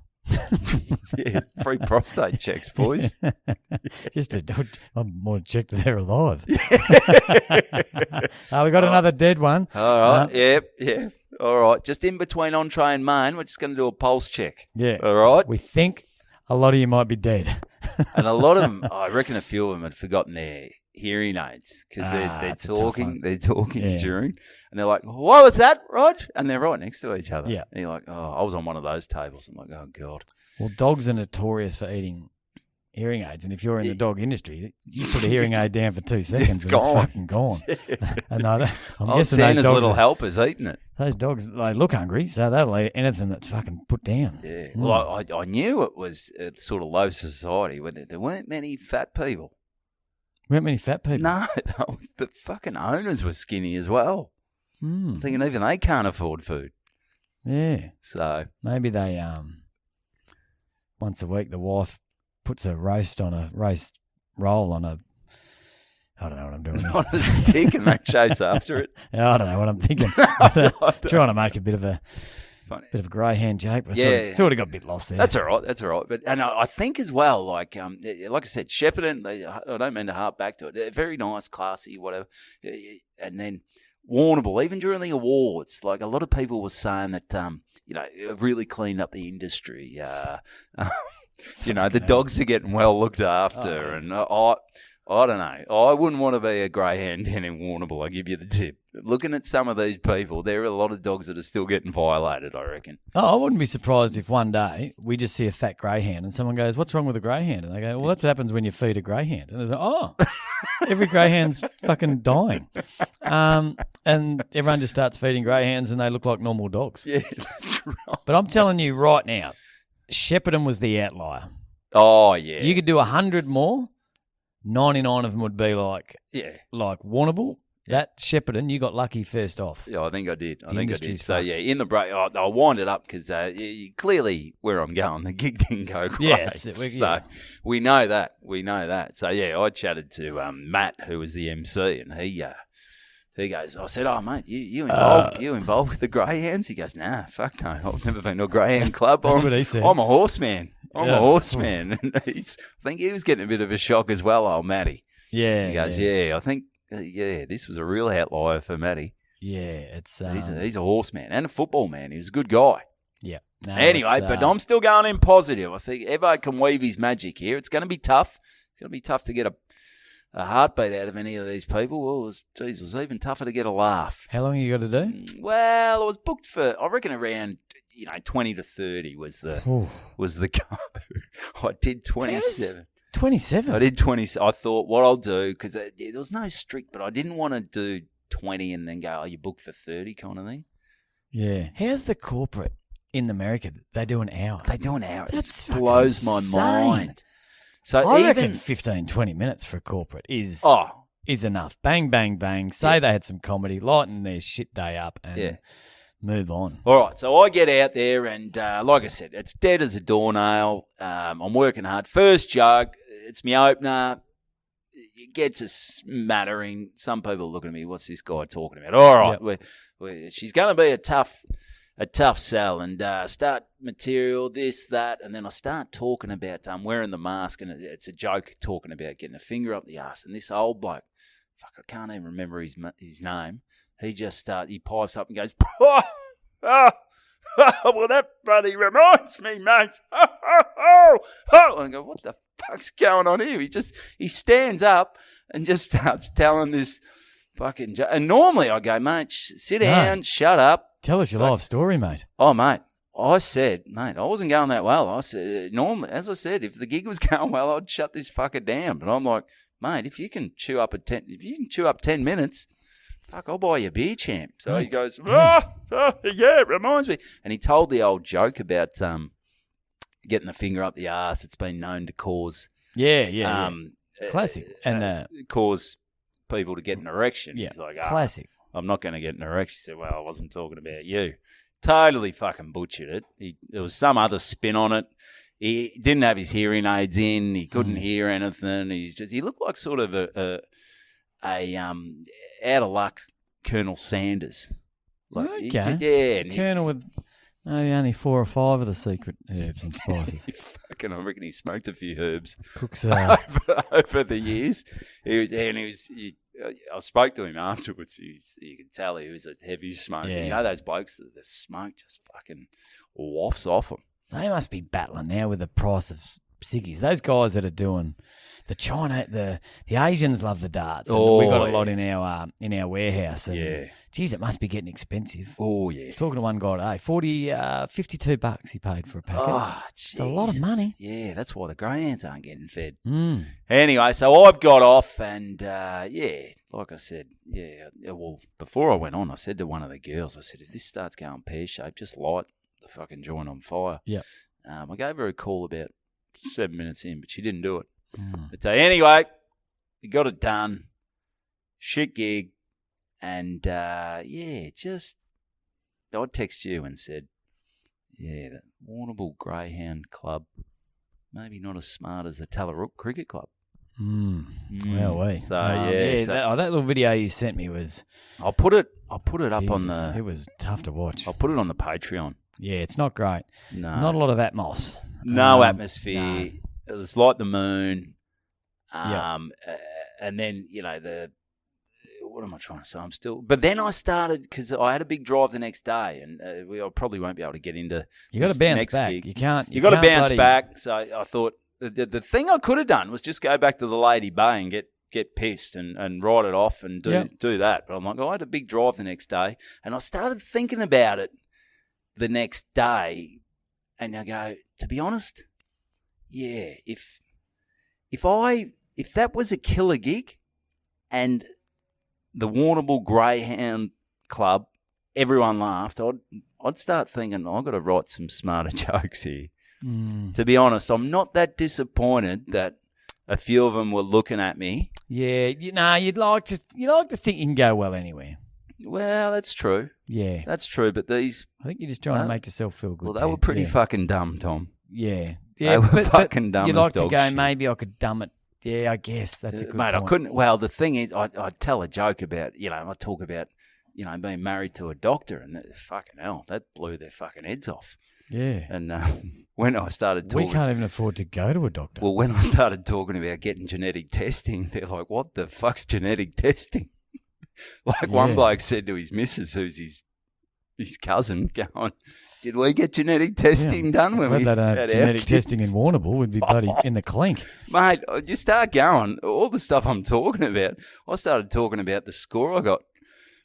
Yeah, free prostate checks, boys. Just I want to check that they're alive. We got another dead one. All right, yeah. All right, just in between entree and main, we're just going to do a pulse check. Yeah. All right? We think a lot of you might be dead. And a lot of them, I reckon a few of them had forgotten their hearing aids because they're talking during, and they're like, what was that, Rog? And they're right next to each other. Yeah. And you're like, oh, I was on one of those tables. I'm like, oh, God. Well, dogs are notorious for eating hearing aids, and if you're in the dog industry, you put a hearing aid down for 2 seconds and gone. it's fucking gone. And I'm guessing Santa's those dogs, little helper's eating it. those dogs, they look hungry, so they'll eat anything that's fucking put down. Yeah. Well, I knew it was a sort of low society where there weren't many fat people. Weren't many fat people. No, the fucking owners were skinny as well. I'm thinking even they can't afford food. Yeah. So maybe they once a week the wife puts a roast roll on a, I don't know what I'm doing. on a stick and they chase after it. I don't know what I'm thinking. Trying to make a bit of a greyhound joke, but sort of got a bit lost there. That's all right. But I think as well, like I said, Shepparton. I don't mean to harp back to it. They're very nice, classy, whatever. And then Warrnambool, even during the awards, like a lot of people were saying that it really cleaned up the industry. The dogs are getting well looked after, and I don't know. I wouldn't want to be a greyhound down in Warrnambool. I give you the tip. Looking at some of these people, there are a lot of dogs that are still getting violated, I reckon. Oh, I wouldn't be surprised if one day we just see a fat greyhound and someone goes, "What's wrong with a greyhound?" And they go, "Well, that's what happens when you feed a greyhound." And it's like, "Oh, every greyhound's fucking dying." And everyone just starts feeding greyhounds and they look like normal dogs. Yeah, that's right. But I'm telling you right now, Shepparton was the outlier. Oh, yeah. You could do 100 more. 99 of them would be like Warrnambool. That Shepparton, you got lucky first off. Yeah, I think I did. So, in the break, I'll wind it up because clearly where I'm going, the gig didn't go great. Yeah, we know that. So, I chatted to Matt, who was the MC, and he goes, I said, "Oh, mate, you involved with the greyhounds?" He goes, "Nah, fuck no. I've never been to a greyhound club. That's what he said. I'm a horseman. I'm a horseman." And I think he was getting a bit of a shock as well, old Matty. Yeah. He goes, I think, this was a real outlier for Matty. Yeah, it's... he's a horseman and a football man. He was a good guy. Yeah. No, anyway, but I'm still going in positive. I think Evo can weave his magic here. It's going to be tough. It's going to be tough to get a heartbeat out of any of these people. Well, it was even tougher to get a laugh. How long you got to do? Well, I was booked for, I reckon, around 20 to 30 was the go. I did 27. 27? I did 20. I thought what I'll do, because there was no strict, but I didn't want to do 20 and then go, "Oh, you booked for 30," kind of thing. Yeah. How's the corporate in America? They do an hour. They do an hour. That blows my mind. So I reckon 15, 20 minutes for a corporate is enough. Bang, bang, bang. Say they had some comedy, lighten their shit day up and move on. All right, so I get out there and like I said, it's dead as a doornail. I'm working hard. First joke, it's my opener. It gets a smattering. Some people are looking at me, what's this guy talking about? All right, she's going to be a tough sell and start material, this, that, and then I start talking about wearing the mask, and it's a joke talking about getting a finger up the arse. And this old bloke, I can't even remember his name. He just he pipes up and goes, well, that bloody reminds me, mate. And I go, what the fuck's going on here? He stands up and just starts telling this fucking joke. And normally I go, "Mate, sit down, shut up. Tell us your life story, mate." Oh, mate, I said, I wasn't going that well. I said, normally, as I said, if the gig was going well, I'd shut this fucker down. But I'm like, "Mate, if you can chew up 10 minutes, fuck, I'll buy you a beer, champ." So he goes, it reminds me. And he told the old joke about getting the finger up the arse. It's been known to cause classic and cause people to get an erection. Yeah, he's like, classic. I'm not going to get an erection. He said, "Well, I wasn't talking about you." Totally fucking butchered it. There was some other spin on it. He didn't have his hearing aids in. He couldn't hear anything. He looked like sort of a out of luck Colonel Sanders. Okay. Colonel with maybe only 4 or 5 of the secret herbs and spices. I reckon he smoked a few herbs. Cooks over the years. I spoke to him afterwards. You could tell he was a heavy smoker. Yeah. You know those blokes that the smoke just fucking wafts off them. They must be battling now with the price of sickies. Those guys that are doing the Asians love the darts. And we got a lot in our warehouse. And geez, it must be getting expensive. Oh yeah. Talking to one guy today, $52 he paid for a packet. Oh, it's a lot of money. Yeah, that's why the greyhounds aren't getting fed. Mm. Anyway, so I've got off and like I said, well, before I went on, I said to one of the girls, I said, if this starts going pear-shaped, just light the fucking joint on fire. Yeah. I gave her a call about 7 minutes in, but she didn't do it. But anyway, we got it done. Shit gig. And, just, I'd text you and said, the Warrnambool Greyhound Club, maybe not as smart as the Tullarook Cricket Club. Well, So, that little video you sent me was... I'll put it up on the... It was tough to watch. I'll put it on the Patreon. Yeah, it's not great. No. Not a lot of atmos. No atmosphere. No. It was like the moon. Yep. And then, what am I trying to say? But then I started, because I had a big drive the next day, and I probably won't be able to get into You got to bounce back. Gig. You can't. You got to bounce back. So I thought the thing I could have done was just go back to the Lady Bay and get pissed and write it off and do that. But I'm like, I had a big drive the next day, and I started thinking about it the next day, and I go, to be honest, if that was a killer gig, and the Warrnambool Greyhound Club, everyone laughed, I'd start thinking, I've got to write some smarter jokes here. To be honest, I'm not that disappointed that a few of them were looking at me. Yeah, you'd like to think you can go well anywhere. Well, that's true. Yeah, that's true. But these, I think you're just trying to make yourself feel good. Well, they were pretty fucking dumb, Tom. Yeah, they were fucking dumb. You'd like as to dog go, shit. maybe I could dumb it. Yeah, I guess that's a good mate. point. I couldn't. Well, the thing is, I'd tell a joke about, I talk about, being married to a doctor, and fucking hell, that blew their fucking heads off. Yeah. And when I started talking, we can't even afford to go to a doctor. Well, when I started talking about getting genetic testing, they're like, "What the fuck's genetic testing?" One bloke said to his missus, who's his cousin, going, "Did we get genetic testing done when we had genetic testing in Warrnambool? Would be bloody in the clink, mate." You start going all the stuff I'm talking about. I started talking about the score I got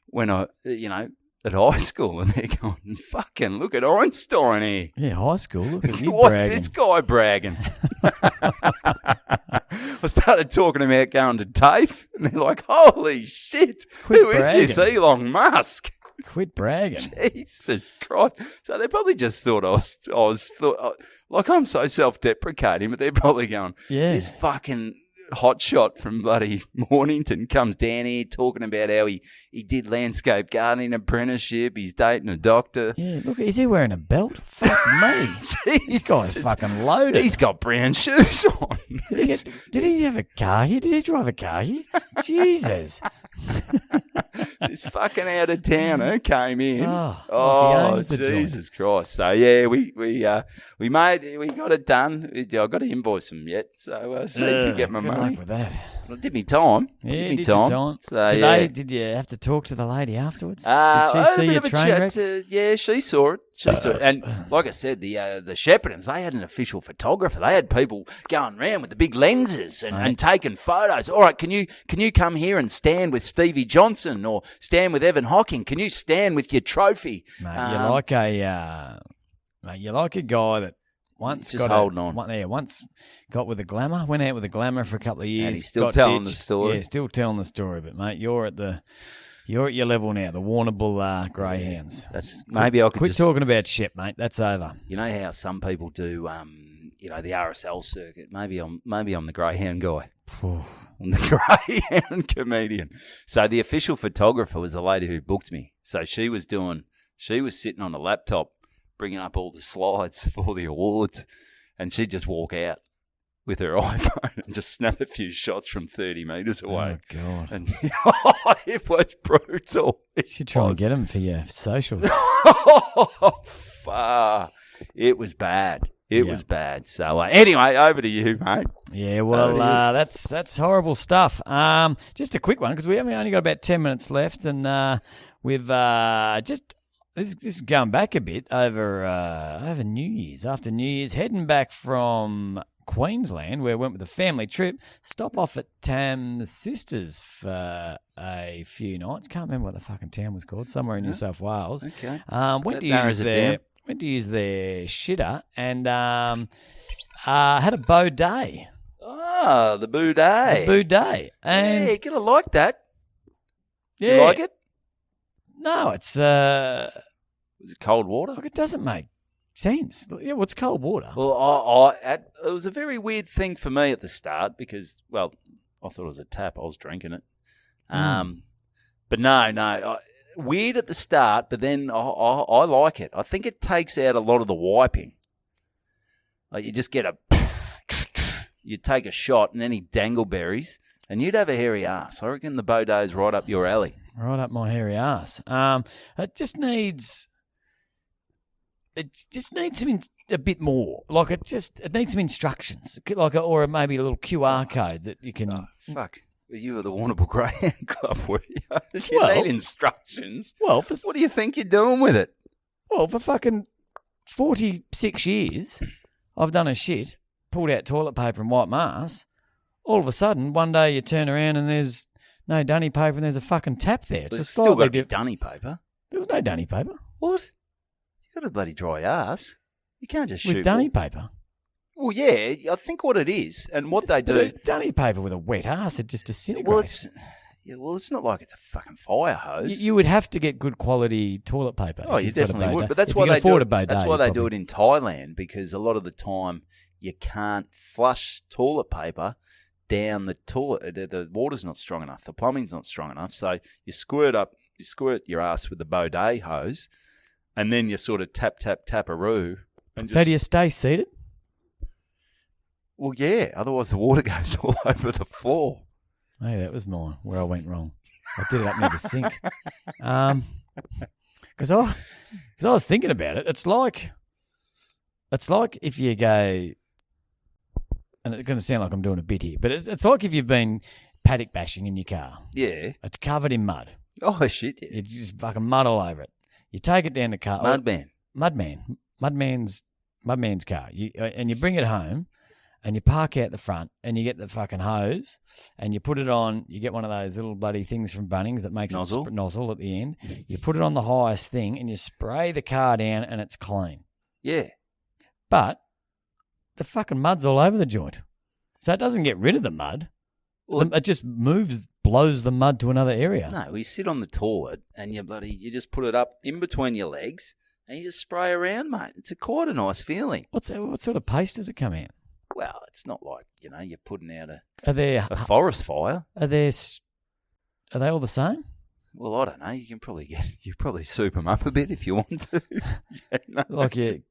when I, at high school, and they're going, "Fucking look at Einstein here." Yeah, high school. Look at you What's bragging. this guy bragging? I started talking about going to TAFE, and they're like, "Holy shit, who is this Elon Musk?" Quit bragging. Jesus Christ. So they probably just thought I'm so self-deprecating, but they're probably going, this fucking hotshot from bloody Mornington comes down here talking about how he did landscape gardening apprenticeship, he's dating a doctor. Yeah, look, is he wearing a belt? Fuck me. This guy's fucking loaded. He's got brown shoes on. Did he have a car here? Did he drive a car here? Jesus. This fucking out of towner came in. Oh, Jesus Christ! So we got it done. I got to invoice them yet. So see if you get my money. Good luck with that. Well, it did me time. Yeah, did your time. So, did you have to talk to the lady afterwards? Did she see your train wreck? She saw it. And like I said, the Sheppartons, they had an official photographer. They had people going around with the big lenses and taking photos. All right, can you come here and stand with Stevie Johnson or stand with Evan Hocking? Can you stand with your trophy? Mate, you're like a guy that once got with the glamour, went out with the glamour for a couple of years. And he's still telling the story. Yeah, still telling the story. But mate, you're at your level now, the Warrnambool Greyhounds. Maybe I could quit talking about Shep, mate. That's over. You know how some people do, the RSL circuit. Maybe I'm the Greyhound guy. I'm the Greyhound comedian. So the official photographer was the lady who booked me. So she was sitting on a laptop, bringing up all the slides for the awards, and she'd just walk out with her iPhone and just snap a few shots from 30 metres away. Oh, God. And it was brutal. You should try and get them for your socials. It was bad. It was bad. So anyway, over to you, mate. Yeah, well, that's horrible stuff. Just a quick one, because we only got about 10 minutes left, and we've just... This is going back a bit over New Year's. After New Year's, heading back from Queensland, where I went with a family trip. Stop off at Tam's sisters for a few nights. Can't remember what the fucking town was called. Somewhere in New South Wales. Okay. Went to use their shitter and had a bidet. Ah, the bidet. The bidet. And yeah, you're going to like that. yeah, You like it? No, it's Was it cold water? look, it doesn't make sense. Yeah, what's cold water? Well, it was a very weird thing for me at the start because, well, I thought it was a tap. I was drinking it. But no. Weird at the start, but then I like it. I think it takes out a lot of the wiping. Like you just get you take a shot and any dangleberries, and you'd have a hairy ass. I reckon the bidet's right up your alley. Right up my hairy ass. It just needs a bit more. Like it needs some instructions, like or maybe a little QR code that you can. Oh, fuck. You were the Warrnambool Greyhound Club, were you? You Well- need instructions. Well, What do you think you're doing with it? for fucking 46 years, I've done a shit, pulled out toilet paper and wiped my ass. All of a sudden, one day you turn around and there's no dunny paper and there's a fucking tap there. It's But just still slightly got to be different. dunny paper. There was no dunny paper What? You got a bloody dry ass. You can't just shoot. with dunny paper. Well, yeah, I think what it is and what they But do. a dunny paper with a wet ass, it just disintegrates. Well, it's not like it's a fucking fire hose. You would have to get good quality toilet paper. Oh, if you you've got a definitely would. bidet. But that's If why you can they do afford it. a bidet. That's why they do probably- it in Thailand because a lot of the time you can't flush toilet paper down the toilet. The water's not strong enough. The plumbing's not strong enough. So you squirt your ass with the bidet hose, and then you sort of tap-a-roo. And So do you stay seated? Well, yeah. Otherwise, the water goes all over the floor. Hey, that was where I went wrong. I did it up near the sink. Because I was thinking about it. It's like if you go, and it's going to sound like I'm doing a bit here, but it's like if you've been paddock bashing in your car. Yeah. It's covered in mud. Oh shit. Yeah. It's just fucking mud all over it. You take it down the car. Mudman's car. And you bring it home. And you park out the front and you get the fucking hose and you put it on. You get one of those little bloody things from Bunnings that makes nozzle at the end. You put it on the highest thing and you spray the car down and it's clean. Yeah. But the fucking mud's all over the joint. So it doesn't get rid of the mud. Well, It just blows the mud to another area. No, you sit on the toilet and you just put it up in between your legs and you just spray around, mate. It's quite a nice feeling. What sort of paste does it come out? Well, it's not like, you're putting out Are a forest fire. Are they all the same? Well, I don't know. You probably soup them up a bit if you want to. Yeah, no. Like you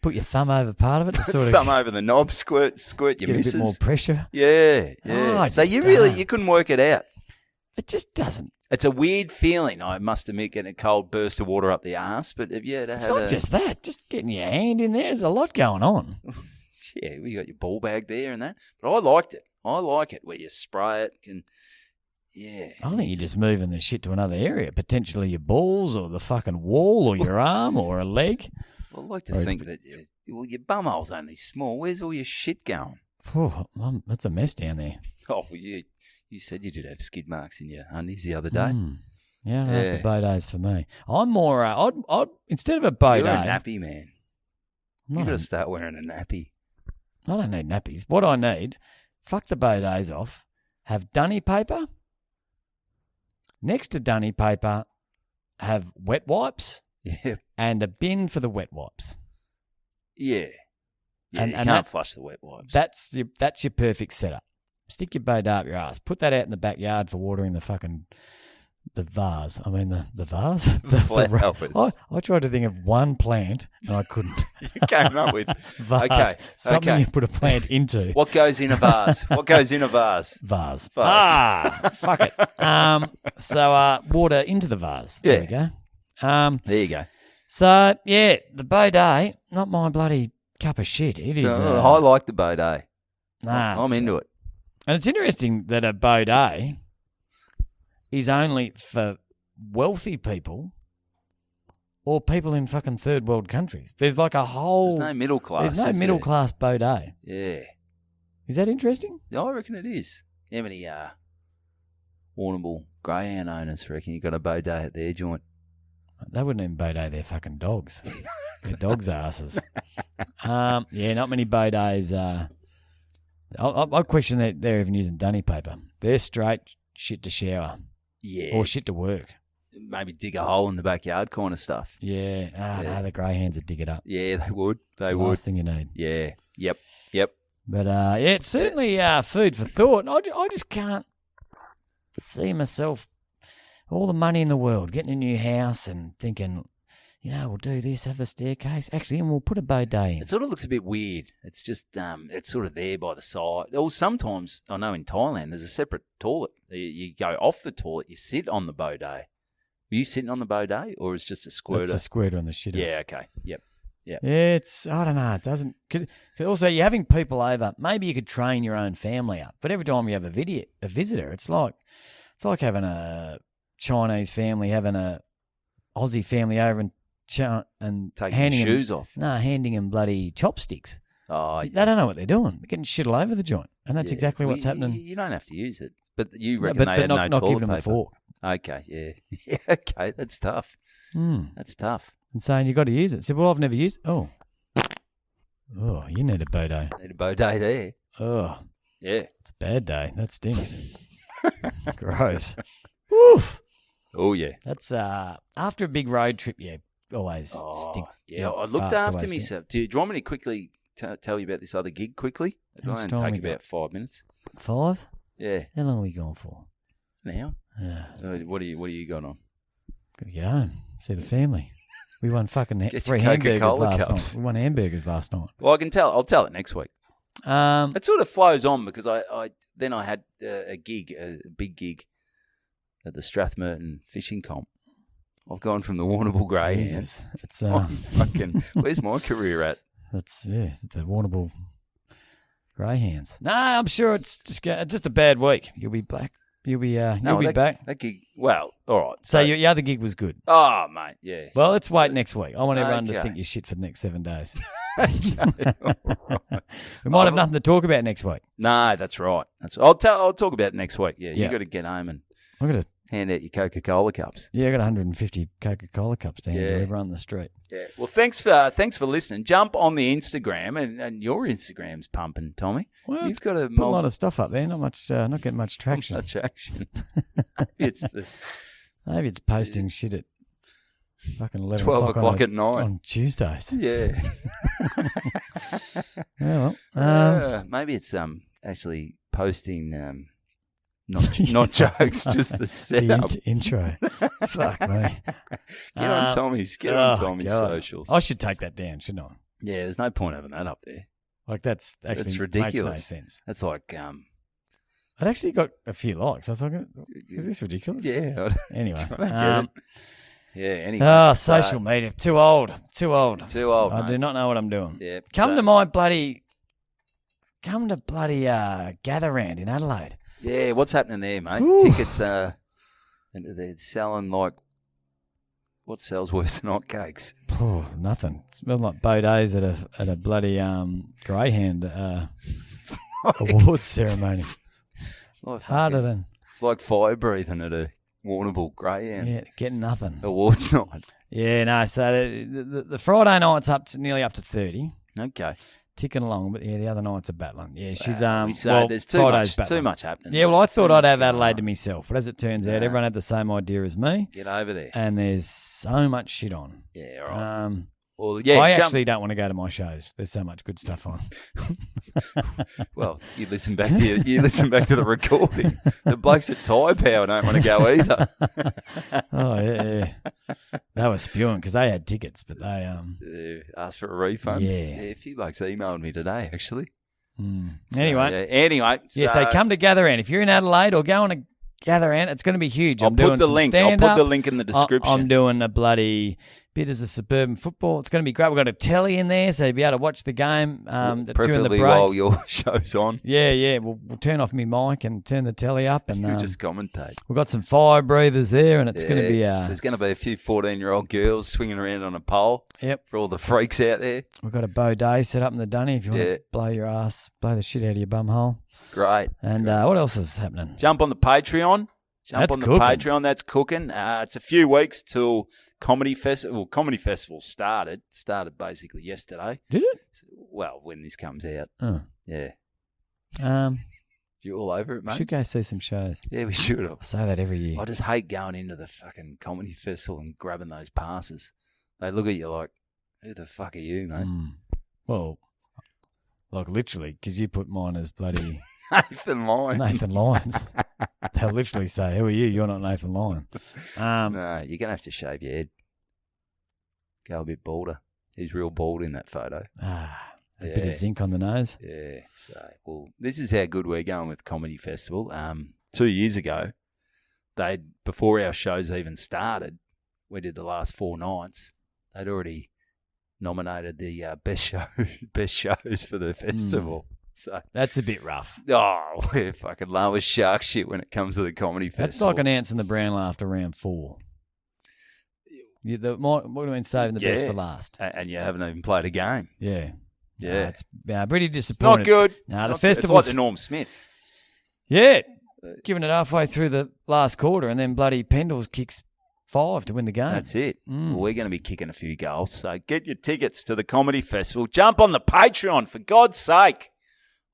put your thumb over part of it to sort of Thumb over the knob, squirt your get missus. a bit more pressure. Yeah. Oh, So just, you couldn't work it out. It just doesn't. It's a weird feeling, I must admit, getting a cold burst of water up the arse. But It's not just that. Just getting your hand in there. There's a lot going on. Yeah, you got your ball bag there and that. But I liked it. I like it where you spray it. I think you're just moving the shit to another area. Potentially your balls or the fucking wall or your arm or a leg. I like to think that your bumhole's only small. Where's all your shit going? Oh, that's a mess down there. Oh, you said you did have skid marks in your undies the other day. Yeah, I don't know if the bidet's for me. I'm more, I'd instead of a bidet. You're a nappy man. You've got to start wearing a nappy. I don't need nappies. What I need, fuck the bidets off, have dunny paper. Next to dunny paper, have wet wipes. Yeah. And a bin for the wet wipes. Yeah. Yeah, And you can't flush the wet wipes. That's your perfect setup. Stick your bidet up your ass. Put that out in the backyard for watering the vase. I mean, the vase? The flowers. I tried to think of one plant and I couldn't. You came up with Vase. Okay. Something you put a plant into. What goes in a vase? What goes in a vase? Vase. Vase. Fuck it. So water into the vase. Yeah. There we go. There you go. So, yeah, the bidet, not my bloody cup of shit. It is. I like the bidet. Nah, I'm into it. And it's interesting that a bidet is only for wealthy people or people in fucking third world countries. There's like a whole... There's no middle class. There's no middle class bidet. Yeah. Is that interesting? Yeah, I reckon it is. How many Warrnambool Greyhound owners reckon you got a bidet at their joint? They wouldn't even bidet their fucking dogs. Their dogs' asses. Yeah, not many bidets. I question that they're even using dunny paper. They're straight shit to shower. Yeah. Or shit to work. Maybe dig a hole in the backyard kind of stuff. Yeah. No, the greyhounds would dig it up. Yeah, they would. It's the last thing you need. Yeah. Yep. But, yeah, it's certainly food for thought. I just can't see myself, all the money in the world, getting a new house and thinking, we'll do this, have a staircase. Actually, and we'll put a bidet in. It sort of looks a bit weird. It's just, it's sort of there by the side. Or sometimes, I know in Thailand, there's a separate toilet. You go off the toilet, you sit on the bidet. Were you sitting on the bidet, or it's just a squirter? It's a squirter on the shitter. Yeah, okay. Yep. It's, I don't know, it doesn't, cause also you're having people over, maybe you could train your own family up, but every time you have a visitor, it's like having a Chinese family, having a Aussie family over and taking handing your shoes off. No, handing them bloody chopsticks. Oh, They don't know what they're doing. They're getting shit all over the joint, and that's exactly what's happening. You don't have to use it, but you reckon but they had not no toilet giving them paper. a fork. Okay, yeah. Okay, that's tough. That's tough. And saying you got to use it. So, well, I've never used. Oh, you need a bidet. Need a bidet there. Oh, yeah. It's a bad day. That stinks. Gross. Woof. Oh yeah. That's after a big road trip. Yeah, always stink. Yeah, I looked after myself. Do you want me to quickly tell you about this other gig quickly? It'll only take about 5 minutes. 5? Yeah. How long are we going for? Now? Yeah. What do you got on? Got to get home. See the family. We won fucking Get 3 your hamburgers Coca-Cola last cups. night. We won hamburgers last night. Well, I'll tell it next week. It sort of flows on because I had a big gig at the Strathmerton fishing comp. I've gone from the Warrnambool Greyhounds. It's fucking. Where's my career at? It's the Warrnambool Greyhounds. No, I'm sure it's just a bad week. You'll be back. You'll be back. That gig. Well, all right. So your other gig was good. Oh, mate, yeah. Well, let's wait next week. I want everyone to think you're shit for the next 7 days. Okay. Right. We might have nothing to talk about next week. No, that's right. I'll talk about it next week. Yeah, Yeah. you got to get home and I got to. hand out your Coca-Cola cups. Yeah, I got 150 Coca-Cola cups to hand to everyone on the street. Yeah. Well, thanks for listening. Jump on the Instagram, and your Instagram's pumping, Tommy. Well, You've got put a lot of stuff up there. Not getting much traction. Much action. Maybe it's posting shit at fucking 11 12 o'clock at night on Tuesdays. Yeah. Yeah, well, maybe it's actually posting not jokes, just the setup. The intro. Fuck me. Get on Tommy's socials. I should take that down, shouldn't I? Yeah, there's no point having that up there. Like that's actually ridiculous. makes no sense. That's like It actually got a few likes. I was like, is this ridiculous? Yeah. Anyway. I don't get it. Yeah, anyway. Oh, social media. Too old. Too old, I mate. do not know what I'm doing. Yeah. Come to bloody gather round in Adelaide. Yeah, what's happening there, mate? Whew. Tickets they're selling like what sells worse than hotcakes? Oh, nothing. It smells like bidets at a bloody Greyhound awards ceremony. It's like Harder than it's like fire breathing at a Warrnambool Greyhound getting nothing. awards night. Yeah, no. So the Friday night's nearly up to 30. Okay. Ticking along, but the other nights are battling. Yeah, she's there's too much happening. Yeah, well, I thought I'd have Adelaide to myself, but as it turns out, everyone had the same idea as me. Get over there. And there's so much shit on. Yeah, all right. Well, yeah, I actually don't want to go to my shows. There's so much good stuff on. Well, you listen back to the recording. The blokes at Tyre Power don't want to go either. Oh yeah. They were spewing because they had tickets, but they asked for a refund. Yeah, a few blokes emailed me today actually. Anyway, So, so come to gather round if you're in Adelaide or go on a gather around. It's going to be huge. I'll put the link. I'll put the link in the description. I'm doing a bloody bit as a suburban football. It's going to be great. We've got a telly in there, so you'll be able to watch the game during the preferably break. while your show's on. Yeah. We'll turn off my mic and turn the telly up, and you just commentate. We've got some fire breathers there, and it's going to be. There's going to be a few 14-year-old girls swinging around on a pole. Yep. For all the freaks out there. We've got a bidet set up in the dunny if you want to blow the shit out of your bum hole. Great. And what else is happening? Jump on the Patreon. That's the cooking. Patreon. That's cooking. It's a few weeks till Comedy Festival. Comedy Festival started basically yesterday. Did it? Well, when this comes out. Oh. Yeah. You You all over it, mate? should go see some shows. Yeah, we should have. I say that every year. I just hate going into the fucking Comedy Festival and grabbing those passes. They look at you like, who the fuck are you, mate? Well, like literally, because you put mine as bloody Nathan Lyons. They'll literally say, who are you? You're not Nathan Lyon. No, you're going to have to shave your head. Go a bit balder. He's real bald in that photo. A bit of zinc on the nose. Yeah. So, well, this is how good we're going with Comedy Festival. 2 years ago, before our shows even started, we did the last 4 nights. They'd already nominated the best shows for the festival. So that's a bit rough. Oh, we're fucking low as shark shit when it comes to the Comedy Festival. That's like an ants in the brown after round 4. What do you mean saving the best for last? And you haven't even played a game. Yeah. Yeah. It's pretty disappointing. Not good. No, the It's festival's like the Norm Smith. Yeah. Giving it halfway through the last quarter and then bloody Pendles kicks 5 to win the game. That's it. Well, we're going to be kicking a few goals. So get your tickets to the Comedy Festival. Jump on the Patreon, for God's sake.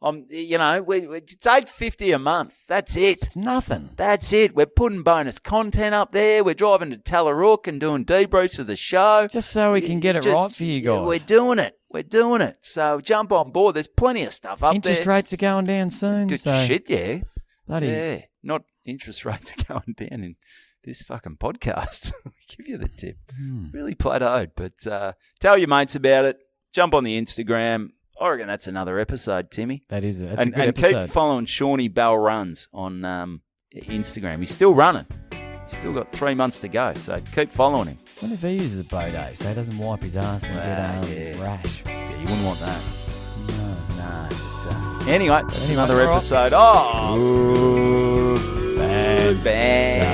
It's $8.50 a month. That's it. It's nothing. That's it. We're putting bonus content up there. We're driving to Tallarook and doing debriefs of the show. Just so we can get it right for you guys. We're doing it. So jump on board. There's plenty of stuff up Interest there. rates are going down soon. Good so shit, yeah. Bloody. Yeah. Not interest rates are going down in this fucking podcast. Give you the tip. Really plateaued. But tell your mates about it. Jump on the Instagram. I reckon that's another episode, Timmy. That's a good episode. And keep following Shawnee Bell Runs on Instagram. He's still running. He's still got 3 months to go, so keep following him. What if he uses a bidet so he doesn't wipe his ass and get rash? Yeah, you wouldn't want that. No. Anyway, that's another episode. Oh, good banter.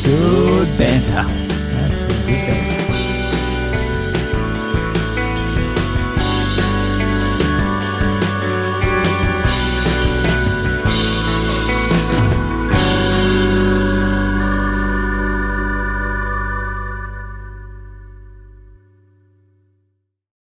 Good banter.